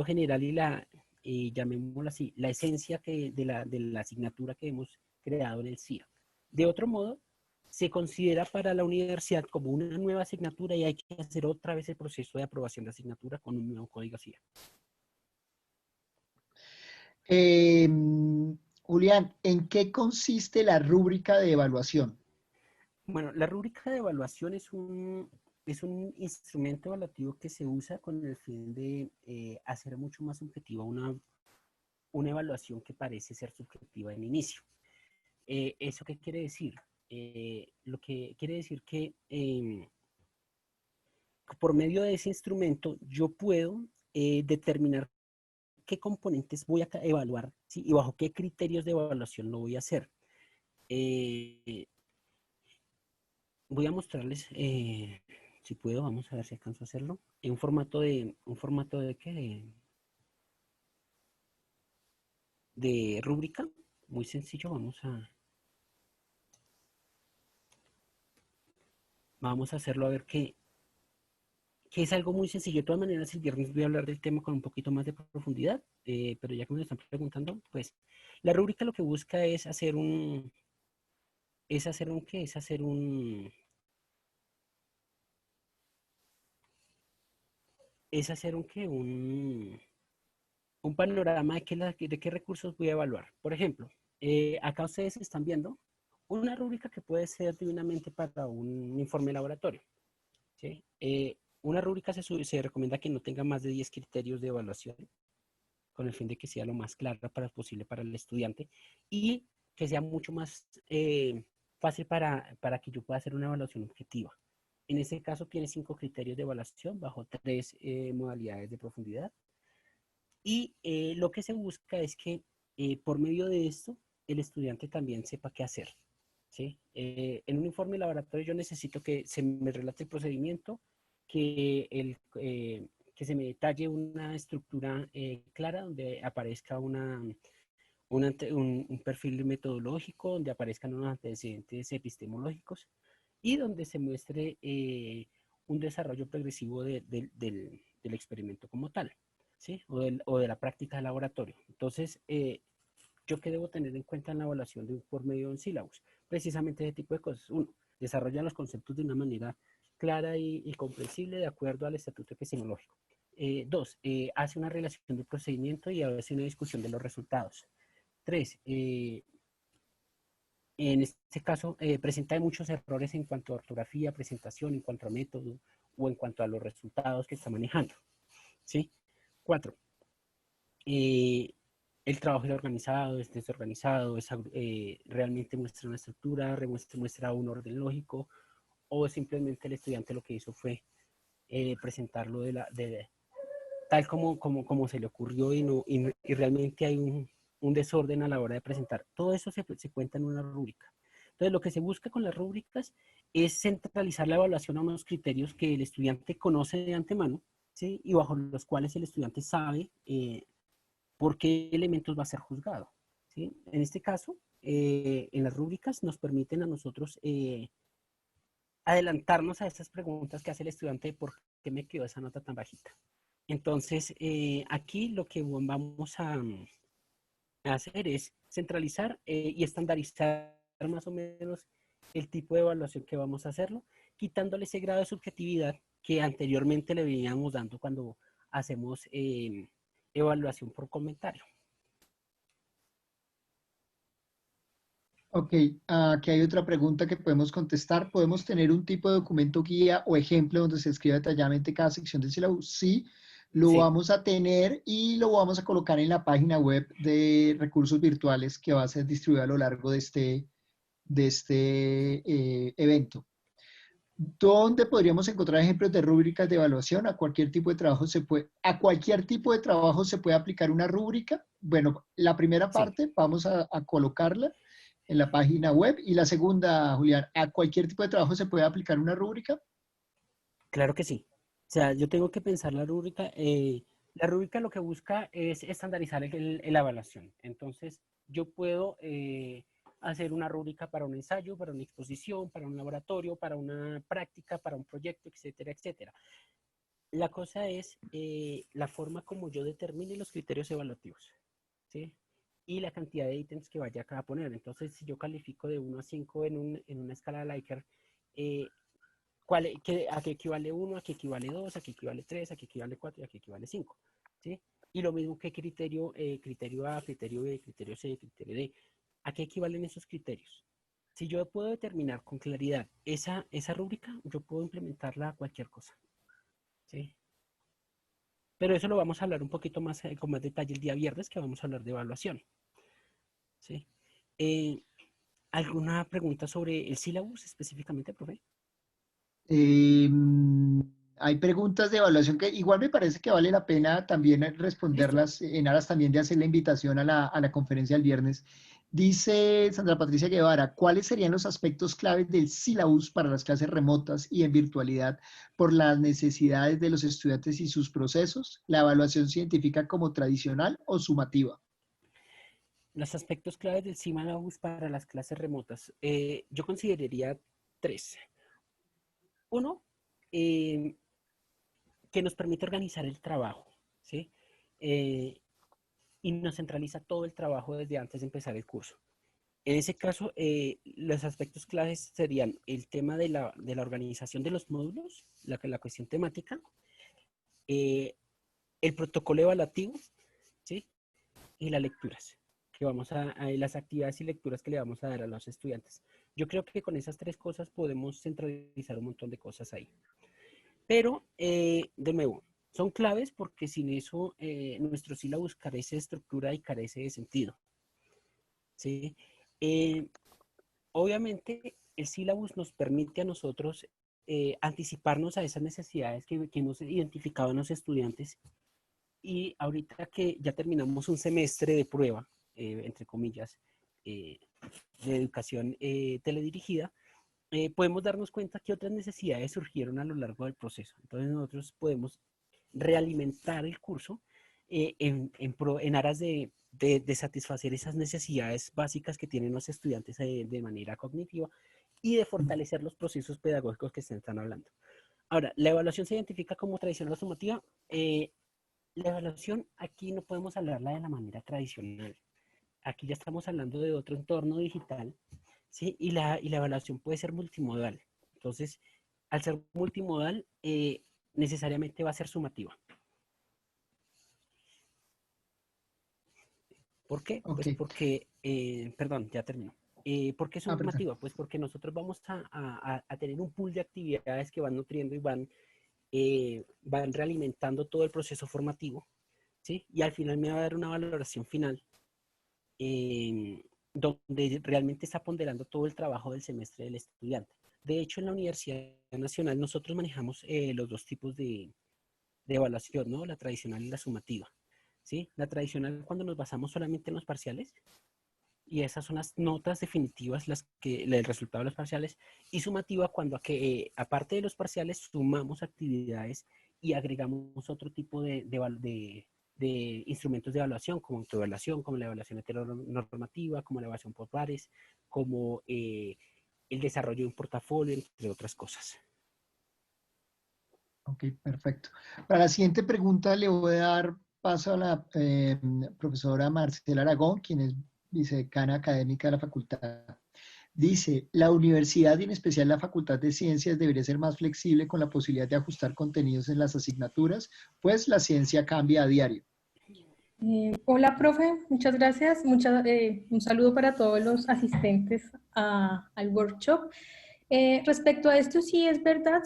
general y llamémoslo así, la esencia de la asignatura que hemos creado en el CIA. De otro modo, se considera para la universidad como una nueva asignatura y hay que hacer otra vez el proceso de aprobación de asignatura con un nuevo código CIA. Julián, ¿en qué consiste la rúbrica de evaluación? Bueno, la rúbrica de evaluación es un instrumento evaluativo que se usa con el fin de hacer mucho más objetiva una evaluación que parece ser subjetiva en inicio. ¿Eso qué quiere decir? Lo que quiere decir que por medio de ese instrumento yo puedo determinar qué componentes voy a evaluar, ¿sí? Y bajo qué criterios de evaluación lo voy a hacer. Voy a mostrarles, si puedo, vamos a ver si alcanzo a hacerlo, en un formato de ¿qué? De rúbrica, muy sencillo, vamos a hacerlo a ver que es algo muy sencillo. De todas maneras, el viernes voy a hablar del tema con un poquito más de profundidad, pero ya que me lo están preguntando, pues la rúbrica lo que busca es hacer un, ¿qué? Es hacer ¿qué? Un panorama de qué recursos voy a evaluar. Por ejemplo, acá ustedes están viendo una rúbrica que puede ser divinamente para un informe laboratorio, ¿sí? Una rúbrica se recomienda que no tenga más de 10 criterios de evaluación, con el fin de que sea lo más clara posible para el estudiante y que sea mucho más fácil para que yo pueda hacer una evaluación objetiva. En este caso tiene 5 criterios de evaluación bajo 3 modalidades de profundidad. Y lo que se busca es que por medio de esto el estudiante también sepa qué hacer, ¿sí? En un informe laboratorio yo necesito que se me relate el procedimiento, que se me detalle una estructura clara donde aparezca un perfil metodológico, donde aparezcan unos antecedentes epistemológicos y donde se muestre un desarrollo progresivo del experimento como tal, ¿sí? O de la práctica de laboratorio. Entonces, ¿yo qué debo tener en cuenta en la evaluación por medio de un sílabus? Precisamente ese tipo de cosas. Uno, desarrolla los conceptos de una manera clara y comprensible de acuerdo al estatuto epistemológico. Dos, hace una relación del procedimiento y hace una discusión de los resultados. Tres, en este caso, presenta muchos errores en cuanto a ortografía, presentación, en cuanto a método o en cuanto a los resultados que está manejando, ¿sí? Cuatro, el trabajo es organizado, es desorganizado, realmente muestra una estructura, muestra un orden lógico, o simplemente el estudiante lo que hizo fue presentarlo tal como se le ocurrió y realmente hay un desorden a la hora de presentar. Todo eso se cuenta en una rúbrica. Entonces, lo que se busca con las rúbricas es centralizar la evaluación a unos criterios que el estudiante conoce de antemano, ¿sí? Y bajo los cuales el estudiante sabe por qué elementos va a ser juzgado, ¿sí? En este caso, en las rúbricas nos permiten a nosotros adelantarnos a esas preguntas que hace el estudiante de por qué me quedó esa nota tan bajita. Entonces, aquí lo que vamos a hacer es centralizar y estandarizar más o menos el tipo de evaluación que vamos a hacerlo, quitándole ese grado de subjetividad que anteriormente le veníamos dando cuando hacemos evaluación por comentario. Ok, aquí hay otra pregunta que podemos contestar. ¿Podemos tener un tipo de documento guía o ejemplo donde se escriba detalladamente cada sección del sílabus? Sí, lo Sí, vamos a tener y lo vamos a colocar en la página web de recursos virtuales que va a ser distribuida a lo largo de este evento. ¿Dónde podríamos encontrar ejemplos de rúbricas de evaluación? A cualquier tipo de trabajo se puede aplicar una rúbrica. Bueno, la primera sí, parte vamos a colocarla en la página web y la segunda, Julián, a cualquier tipo de trabajo se puede aplicar una rúbrica. claro que sí. O sea, yo tengo que pensar la rúbrica. La rúbrica lo que busca es estandarizar la evaluación. Entonces, yo puedo hacer una rúbrica para un ensayo, para una exposición, para un laboratorio, para una práctica, para un proyecto, etcétera, etcétera. La cosa es la forma como yo determine los criterios evaluativos, ¿sí? Y la cantidad de ítems que vaya a poner. Entonces, si yo califico de 1 a 5 en una escala de Likert, eh, ¿a qué equivale 1, a qué equivale 2, a qué equivale 3, a qué equivale 4 y a qué equivale 5? ¿Sí? Y lo mismo que criterio, criterio A, criterio B, criterio C, criterio D. ¿A qué equivalen esos criterios? Si yo puedo determinar con claridad esa rúbrica, yo puedo implementarla a cualquier cosa. ¿Sí? Pero eso lo vamos a hablar un poquito más con más detalle el día viernes, que vamos a hablar de evaluación. ¿Sí? Eh, ¿Alguna pregunta sobre el sílabus específicamente, profe? Eh, Hay preguntas de evaluación que igual me parece que vale la pena también Listo. responderlas en aras también de hacer la invitación a la conferencia del viernes. Dice Sandra Patricia Guevara, ¿cuáles serían los aspectos claves del sílabus para las clases remotas y en virtualidad por las necesidades de los estudiantes y sus procesos? ¿La evaluación se identifica como tradicional o sumativa? Los aspectos claves del sílabus para las clases remotas. Yo consideraría tres. Uno, eh, que nos permite organizar el trabajo, ¿sí? Eh, y nos centraliza todo el trabajo desde antes de empezar el curso. En ese caso, los aspectos claves serían el tema de la organización de los módulos, la cuestión temática, eh, el protocolo evaluativo, ¿sí? Y las lecturas, las actividades y lecturas que le vamos a dar a los estudiantes. Yo creo que con esas tres cosas podemos centralizar un montón de cosas ahí. Pero, de nuevo, son claves porque sin eso nuestro sílabus carece de estructura y carece de sentido. ¿Sí? Eh, Obviamente, el sílabus nos permite a nosotros anticiparnos a esas necesidades que hemos identificado en los estudiantes y ahorita que ya terminamos un semestre de prueba, entre comillas, eh, de educación teledirigida, podemos darnos cuenta que otras necesidades surgieron a lo largo del proceso. Entonces nosotros podemos realimentar el curso en aras de satisfacer esas necesidades básicas que tienen los estudiantes de manera cognitiva y de fortalecer los procesos pedagógicos que se están hablando. Ahora, ¿la evaluación se identifica como tradicional o sumativa? La evaluación aquí no podemos hablarla de la manera tradicional. Aquí ya estamos hablando de otro entorno digital, ¿sí? Y la evaluación puede ser multimodal. Entonces, al ser multimodal, necesariamente va a ser sumativa. ¿Por qué? Ok. Pues porque, perdón, ya termino. ¿Por qué Perdón. sumativa? Pues porque nosotros vamos a tener un pool de actividades que van nutriendo y van realimentando todo el proceso formativo, ¿sí? Y al final me va a dar una valoración final donde realmente está ponderando todo el trabajo del semestre del estudiante. De hecho, en la Universidad Nacional nosotros manejamos los dos tipos de evaluación, ¿no? La tradicional y la sumativa. ¿Sí? La tradicional cuando nos basamos solamente en los parciales y esas son las notas definitivas, el resultado de los parciales, y sumativa cuando aparte de los parciales sumamos actividades y agregamos otro tipo de instrumentos de evaluación, como autoevaluación, como la evaluación heteronormativa, como la evaluación por pares, como el desarrollo de un portafolio, entre otras cosas. Ok, perfecto. Para la siguiente pregunta le voy a dar paso a la profesora Marcela Aragón, quien es vicedecana académica de la facultad. Dice, la universidad y en especial la Facultad de Ciencias debería ser más flexible con la posibilidad de ajustar contenidos en las asignaturas, pues la ciencia cambia a diario. Hola, profe, muchas gracias. Un saludo para todos los asistentes al workshop. Respecto a esto, sí es verdad,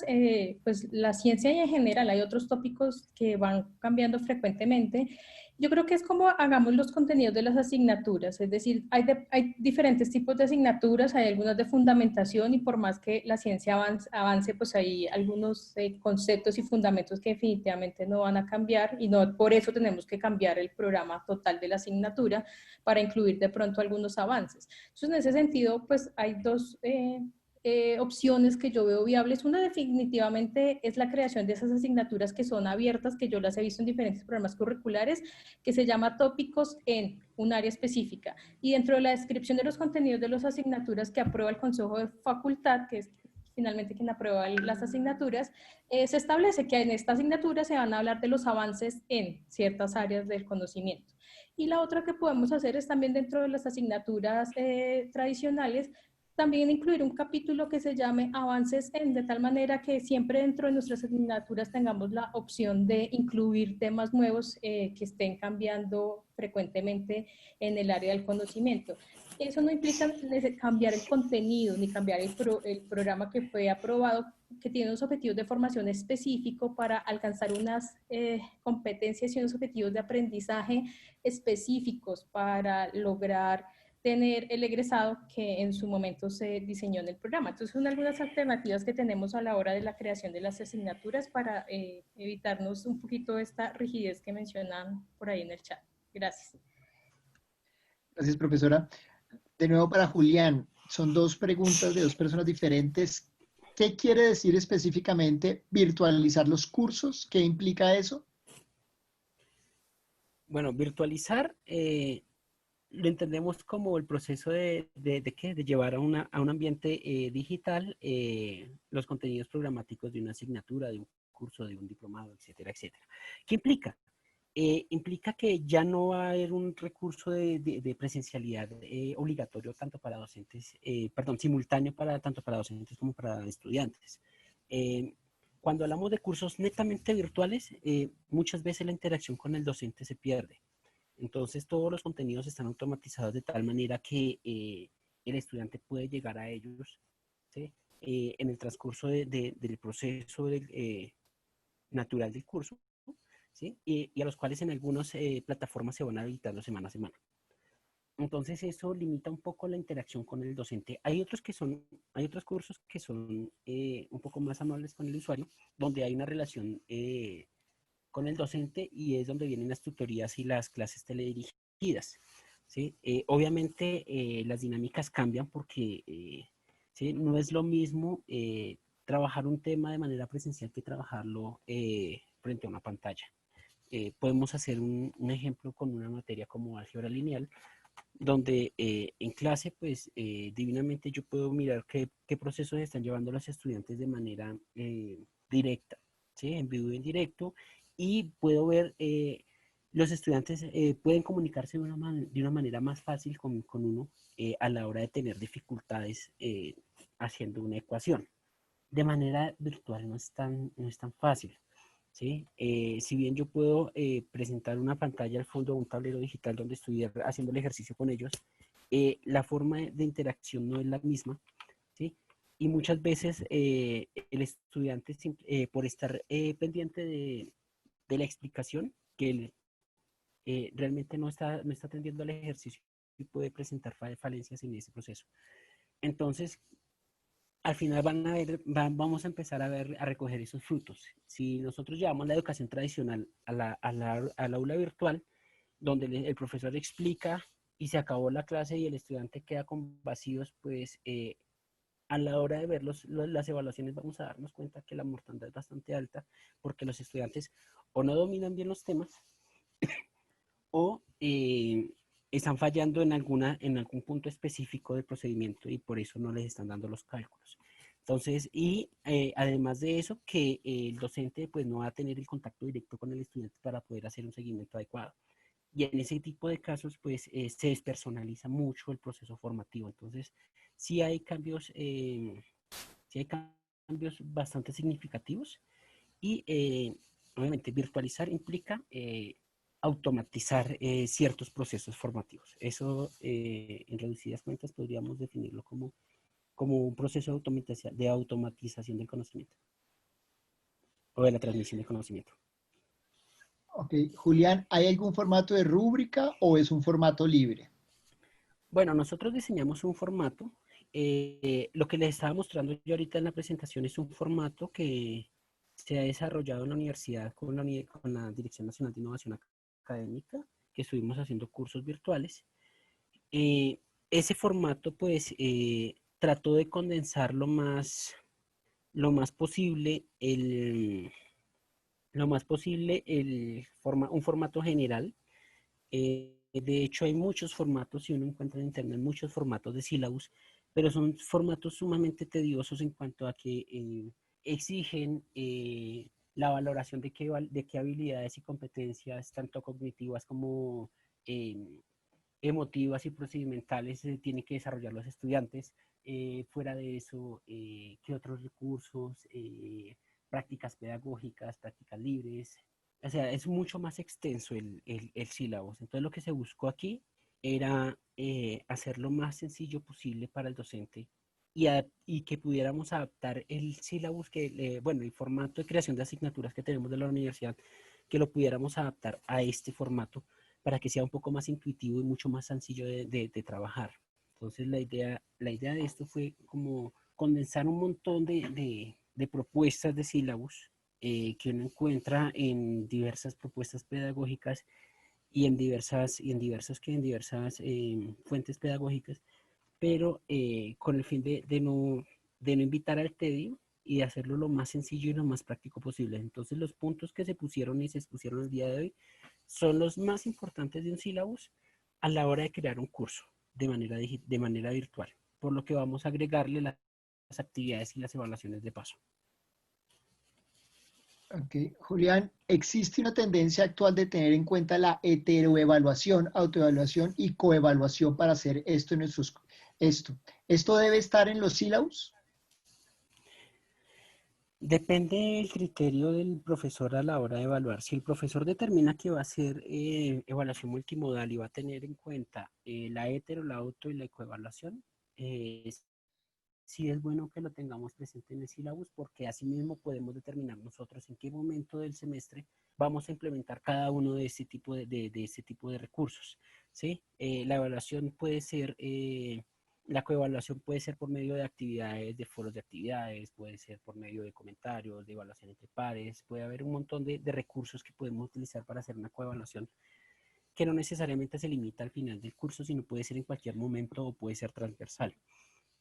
pues la ciencia y en general hay otros tópicos que van cambiando frecuentemente. Yo creo que es como hagamos los contenidos de las asignaturas, es decir, hay diferentes tipos de asignaturas, hay algunas de fundamentación y por más que la ciencia avance pues hay algunos conceptos y fundamentos que definitivamente no van a cambiar y no por eso tenemos que cambiar el programa total de la asignatura para incluir de pronto algunos avances. Entonces, en ese sentido, pues hay dos opciones que yo veo viables. Una definitivamente es la creación de esas asignaturas que son abiertas, que yo las he visto en diferentes programas curriculares, que se llama tópicos en un área específica. Y dentro de la descripción de los contenidos de las asignaturas que aprueba el Consejo de Facultad, que es finalmente quien aprueba las asignaturas, se establece que en esta asignatura se van a hablar de los avances en ciertas áreas del conocimiento. Y la otra que podemos hacer es también dentro de las asignaturas tradicionales, también incluir un capítulo que se llame avances en, de tal manera que siempre dentro de nuestras asignaturas tengamos la opción de incluir temas nuevos que estén cambiando frecuentemente en el área del conocimiento. Eso no implica cambiar el contenido ni cambiar el programa que fue aprobado, que tiene unos objetivos de formación específico para alcanzar unas competencias y unos objetivos de aprendizaje específicos para lograr tener el egresado que en su momento se diseñó en el programa. Entonces, son algunas alternativas que tenemos a la hora de la creación de las asignaturas para evitarnos un poquito esta rigidez que mencionan por ahí en el chat. Gracias. Gracias, profesora. De nuevo para Julián, son dos preguntas de dos personas diferentes. ¿Qué quiere decir específicamente virtualizar los cursos? ¿Qué implica eso? Bueno, virtualizar lo entendemos como el proceso de llevar a un ambiente digital los contenidos programáticos de una asignatura, de un curso, de un diplomado, etcétera, etcétera. ¿Qué implica? Implica que ya no va a haber un recurso de presencialidad obligatorio tanto para docentes, simultáneo tanto para docentes como para estudiantes. Cuando hablamos de cursos netamente virtuales, muchas veces la interacción con el docente se pierde. Entonces todos los contenidos están automatizados de tal manera que el estudiante puede llegar a ellos, ¿sí? En el transcurso del proceso natural del curso, ¿sí? Y a los cuales en algunas plataformas se van habilitando semana a semana. Entonces eso limita un poco la interacción con el docente. Hay otros cursos que son un poco más amables con el usuario, donde hay una relación con el docente y es donde vienen las tutorías y las clases teledirigidas, ¿sí? Obviamente las dinámicas cambian porque ¿sí? No es lo mismo trabajar un tema de manera presencial que trabajarlo frente a una pantalla. Podemos hacer un ejemplo con una materia como álgebra lineal, donde en clase, pues divinamente yo puedo mirar qué procesos están llevando los estudiantes de manera directa, ¿sí? En vivo y en directo, y puedo ver, los estudiantes pueden comunicarse de una manera más fácil con uno a la hora de tener dificultades haciendo una ecuación. De manera virtual no es tan fácil. ¿Sí? Si bien yo puedo presentar una pantalla al fondo de un tablero digital donde estoy haciendo el ejercicio con ellos, la forma de interacción no es la misma, ¿sí? Y muchas veces el estudiante, por estar pendiente de la explicación, que él, realmente no está atendiendo al ejercicio y puede presentar falencias en ese proceso. Entonces, al final vamos a empezar a recoger esos frutos. Si nosotros llevamos la educación tradicional al aula virtual, donde el profesor explica y se acabó la clase y el estudiante queda con vacíos, pues a la hora de ver las evaluaciones vamos a darnos cuenta que la mortandad es bastante alta porque los estudiantes o no dominan bien los temas o están fallando en algún punto específico del procedimiento y por eso no les están dando los cálculos. Entonces, y además de eso, que el docente pues no va a tener el contacto directo con el estudiante para poder hacer un seguimiento adecuado. Y en ese tipo de casos, pues se despersonaliza mucho el proceso formativo. Entonces, sí hay cambios bastante significativos y obviamente virtualizar implica automatizar ciertos procesos formativos. Eso, en reducidas cuentas, podríamos definirlo como un proceso de automatización del conocimiento o de la transmisión del conocimiento. Ok, Julián, ¿hay algún formato de rúbrica o es un formato libre? Bueno, nosotros diseñamos un formato. Lo que les estaba mostrando yo ahorita en la presentación es un formato que se ha desarrollado en la universidad con la Dirección Nacional de Innovación Académica, que estuvimos haciendo cursos virtuales. Ese formato, pues, trató de condensar lo más posible un formato general. De hecho, hay muchos formatos, si uno encuentra en internet, muchos formatos de sílabus, pero son formatos sumamente tediosos en cuanto a que exigen la valoración de qué habilidades y competencias, tanto cognitivas como eh, emotivas y procedimentales, tienen que desarrollar los estudiantes. Fuera de eso, ¿qué otros recursos? Prácticas pedagógicas, prácticas libres. O sea, es mucho más extenso el sílabus. Entonces, lo que se buscó aquí era hacer lo más sencillo posible para el docente y que pudiéramos adaptar el sílabus, bueno, el formato de creación de asignaturas que tenemos de la universidad, que lo pudiéramos adaptar a este formato para que sea un poco más intuitivo y mucho más sencillo de trabajar. Entonces, la idea de esto fue como condensar un montón de propuestas de sílabus que uno encuentra en diversas propuestas pedagógicas y en diversas fuentes pedagógicas, pero con el fin de no invitar al tedio y de hacerlo lo más sencillo y lo más práctico posible. Entonces, los puntos que se pusieron y se expusieron el día de hoy son los más importantes de un sílabus a la hora de crear un curso de manera virtual, por lo que vamos a agregarle las actividades y las evaluaciones de paso. Ok, Julián, ¿existe una tendencia actual de tener en cuenta la heteroevaluación, autoevaluación y coevaluación para hacer esto en esto? ¿Esto debe estar en los sílabus? Depende del criterio del profesor a la hora de evaluar. Si el profesor determina que va a hacer evaluación multimodal y va a tener en cuenta la hetero, la auto y la coevaluación, sí es bueno que lo tengamos presente en el sílabus, porque así mismo podemos determinar nosotros en qué momento del semestre vamos a implementar cada uno de este tipo de este tipo de recursos, ¿sí? La evaluación puede ser, la coevaluación puede ser por medio de actividades, de foros de actividades, puede ser por medio de comentarios, de evaluación entre pares, puede haber un montón de recursos que podemos utilizar para hacer una coevaluación que no necesariamente se limita al final del curso, sino puede ser en cualquier momento o puede ser transversal.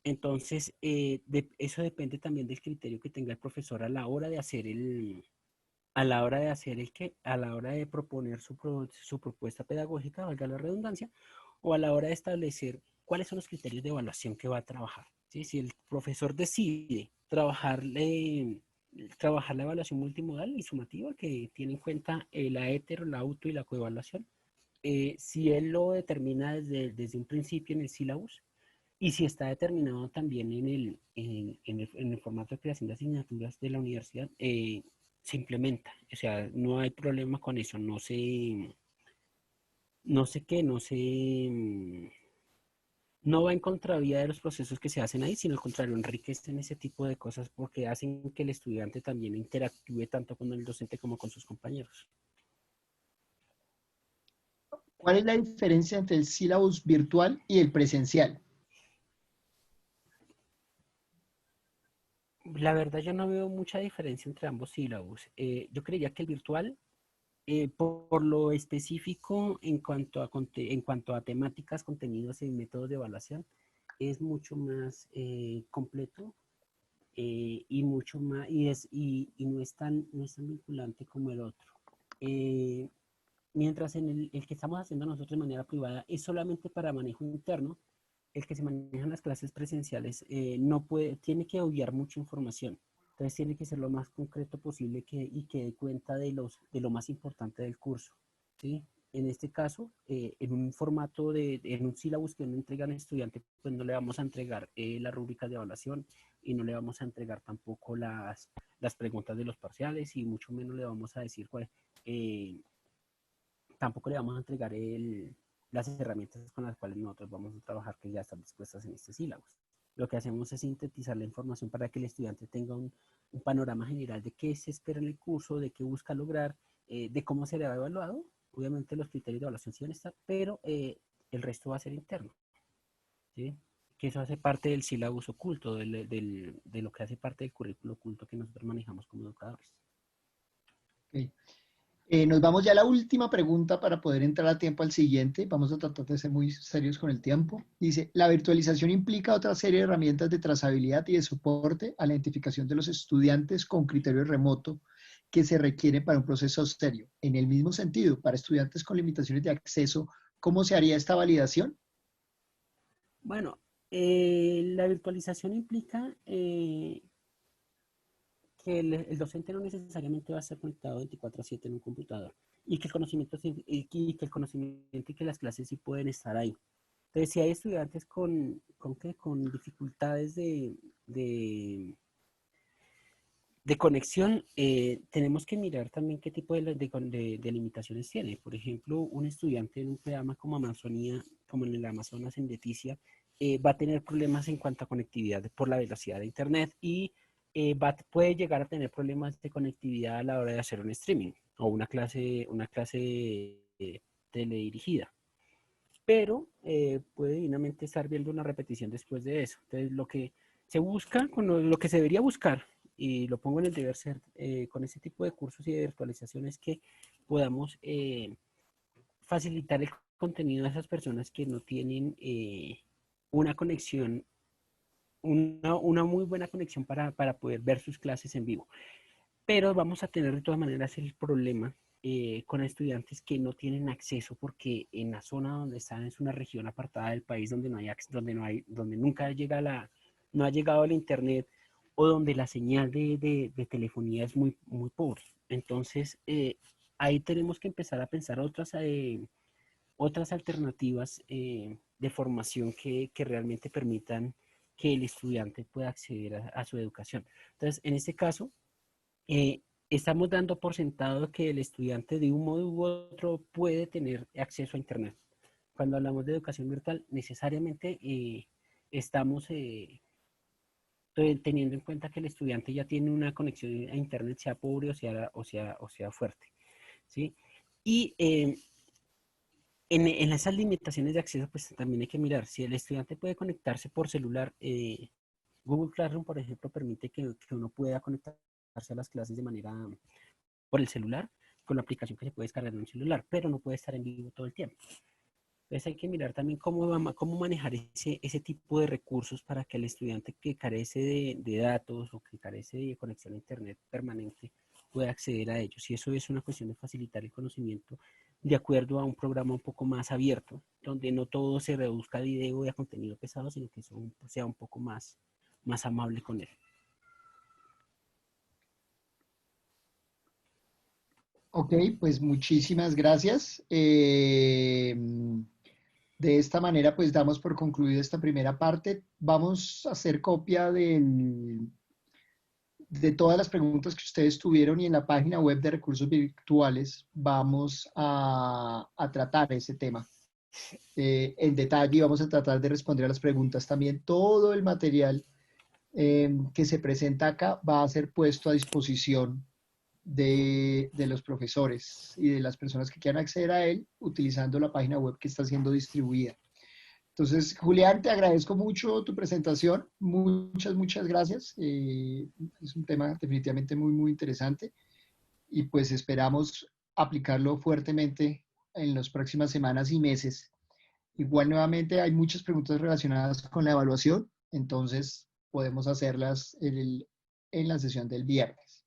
Entonces, eso depende también del criterio que tenga el profesor a la hora de hacer a la hora de proponer su propuesta pedagógica, valga la redundancia, o a la hora de establecer cuáles son los criterios de evaluación que va a trabajar. ¿Sí? Si el profesor decide trabajar la evaluación multimodal y sumativa, que tiene en cuenta la hetero, la auto y la coevaluación, si él lo determina desde un principio en el sílabus, y si está determinado también en el formato de creación de asignaturas de la universidad, se implementa. O sea, no hay problema con eso. No va en contravía de los procesos que se hacen ahí, sino al contrario, enriquecen ese tipo de cosas porque hacen que el estudiante también interactúe tanto con el docente como con sus compañeros. ¿Cuál es la diferencia entre el sílabus virtual y el presencial? La verdad, yo no veo mucha diferencia entre ambos sílabus. Yo creería que el virtual, por lo específico en cuanto a temáticas, contenidos y métodos de evaluación, es mucho más completo y mucho más y no es tan vinculante como el otro. Eh, Mientras en el que estamos haciendo nosotros de manera privada es solamente para manejo interno, el que se maneja en las clases presenciales tiene que obviar mucha información. Entonces tiene que ser lo más concreto posible y que dé cuenta de lo más importante del curso, ¿sí? En este caso, en un formato en un sílabus que uno entrega al estudiante, pues no le vamos a entregar las rúbricas de evaluación y no le vamos a entregar tampoco las preguntas de los parciales y mucho menos le vamos a decir tampoco le vamos a entregar las herramientas con las cuales nosotros vamos a trabajar que ya están dispuestas en este sílabus. Lo que hacemos es sintetizar la información para que el estudiante tenga un panorama general de qué se espera en el curso, de qué busca lograr, de cómo será evaluado. Obviamente los criterios de evaluación sí van a estar, pero el resto va a ser interno, ¿sí? Que eso hace parte del sílabus oculto, de lo que hace parte del currículo oculto que nosotros manejamos como educadores. Okay. Nos vamos ya a la última pregunta para poder entrar a tiempo al siguiente. Vamos a tratar de ser muy serios con el tiempo. Dice, ¿la virtualización implica otra serie de herramientas de trazabilidad y de soporte a la identificación de los estudiantes con criterio remoto que se requiere para un proceso serio? En el mismo sentido, para estudiantes con limitaciones de acceso, ¿cómo se haría esta validación? Bueno, la virtualización implica que el docente no necesariamente va a estar conectado 24/7 en un computador y que el conocimiento y que las clases sí pueden estar ahí. Entonces, si hay estudiantes con dificultades de conexión, tenemos que mirar también qué tipo de limitaciones tiene. Por ejemplo, un estudiante en un programa como Amazonía, como en el Amazonas, en Leticia, va a tener problemas en cuanto a conectividad por la velocidad de Internet y puede llegar a tener problemas de conectividad a la hora de hacer un streaming o una clase teledirigida. Pero puede divinamente estar viendo una repetición después de eso. Entonces, lo que se busca, lo que se debería buscar, y lo pongo en el deber ser, con ese tipo de cursos y de virtualización, es que podamos facilitar el contenido a esas personas que no tienen una conexión, una muy buena conexión para poder ver sus clases en vivo. Pero vamos a tener de todas maneras el problema con estudiantes que no tienen acceso porque en la zona donde están es una región apartada del país donde donde nunca no ha llegado el internet o donde la señal de telefonía es muy, muy pobre. Entonces, ahí tenemos que empezar a pensar otras alternativas de formación que realmente permitan que el estudiante pueda acceder a su educación. Entonces, en este caso, estamos dando por sentado que el estudiante de un modo u otro puede tener acceso a Internet. Cuando hablamos de educación virtual, necesariamente estamos teniendo en cuenta que el estudiante ya tiene una conexión a Internet, sea pobre o sea fuerte, ¿sí? Y en esas limitaciones de acceso, pues también hay que mirar si el estudiante puede conectarse por celular. Google Classroom, por ejemplo, permite que uno pueda conectarse a las clases de manera por el celular, con la aplicación que se puede descargar en un celular, pero no puede estar en vivo todo el tiempo. Entonces hay que mirar también cómo manejar ese tipo de recursos para que el estudiante que carece de datos o que carece de conexión a Internet permanente pueda acceder a ellos. Y eso es una cuestión de facilitar el conocimiento de acuerdo a un programa un poco más abierto, donde no todo se reduzca a video y a contenido pesado, sino que eso sea un poco más amable con él. Ok, pues muchísimas gracias. De esta manera, pues damos por concluida esta primera parte. Vamos a hacer copia de todas las preguntas que ustedes tuvieron y en la página web de Recursos Virtuales vamos a tratar ese tema en detalle y vamos a tratar de responder a las preguntas. También todo el material que se presenta acá va a ser puesto a disposición de los profesores y de las personas que quieran acceder a él utilizando la página web que está siendo distribuida. Entonces, Julián, te agradezco mucho tu presentación. Muchas gracias. Es un tema definitivamente muy, muy interesante y pues esperamos aplicarlo fuertemente en las próximas semanas y meses. Igual, nuevamente, hay muchas preguntas relacionadas con la evaluación, entonces podemos hacerlas en la sesión del viernes.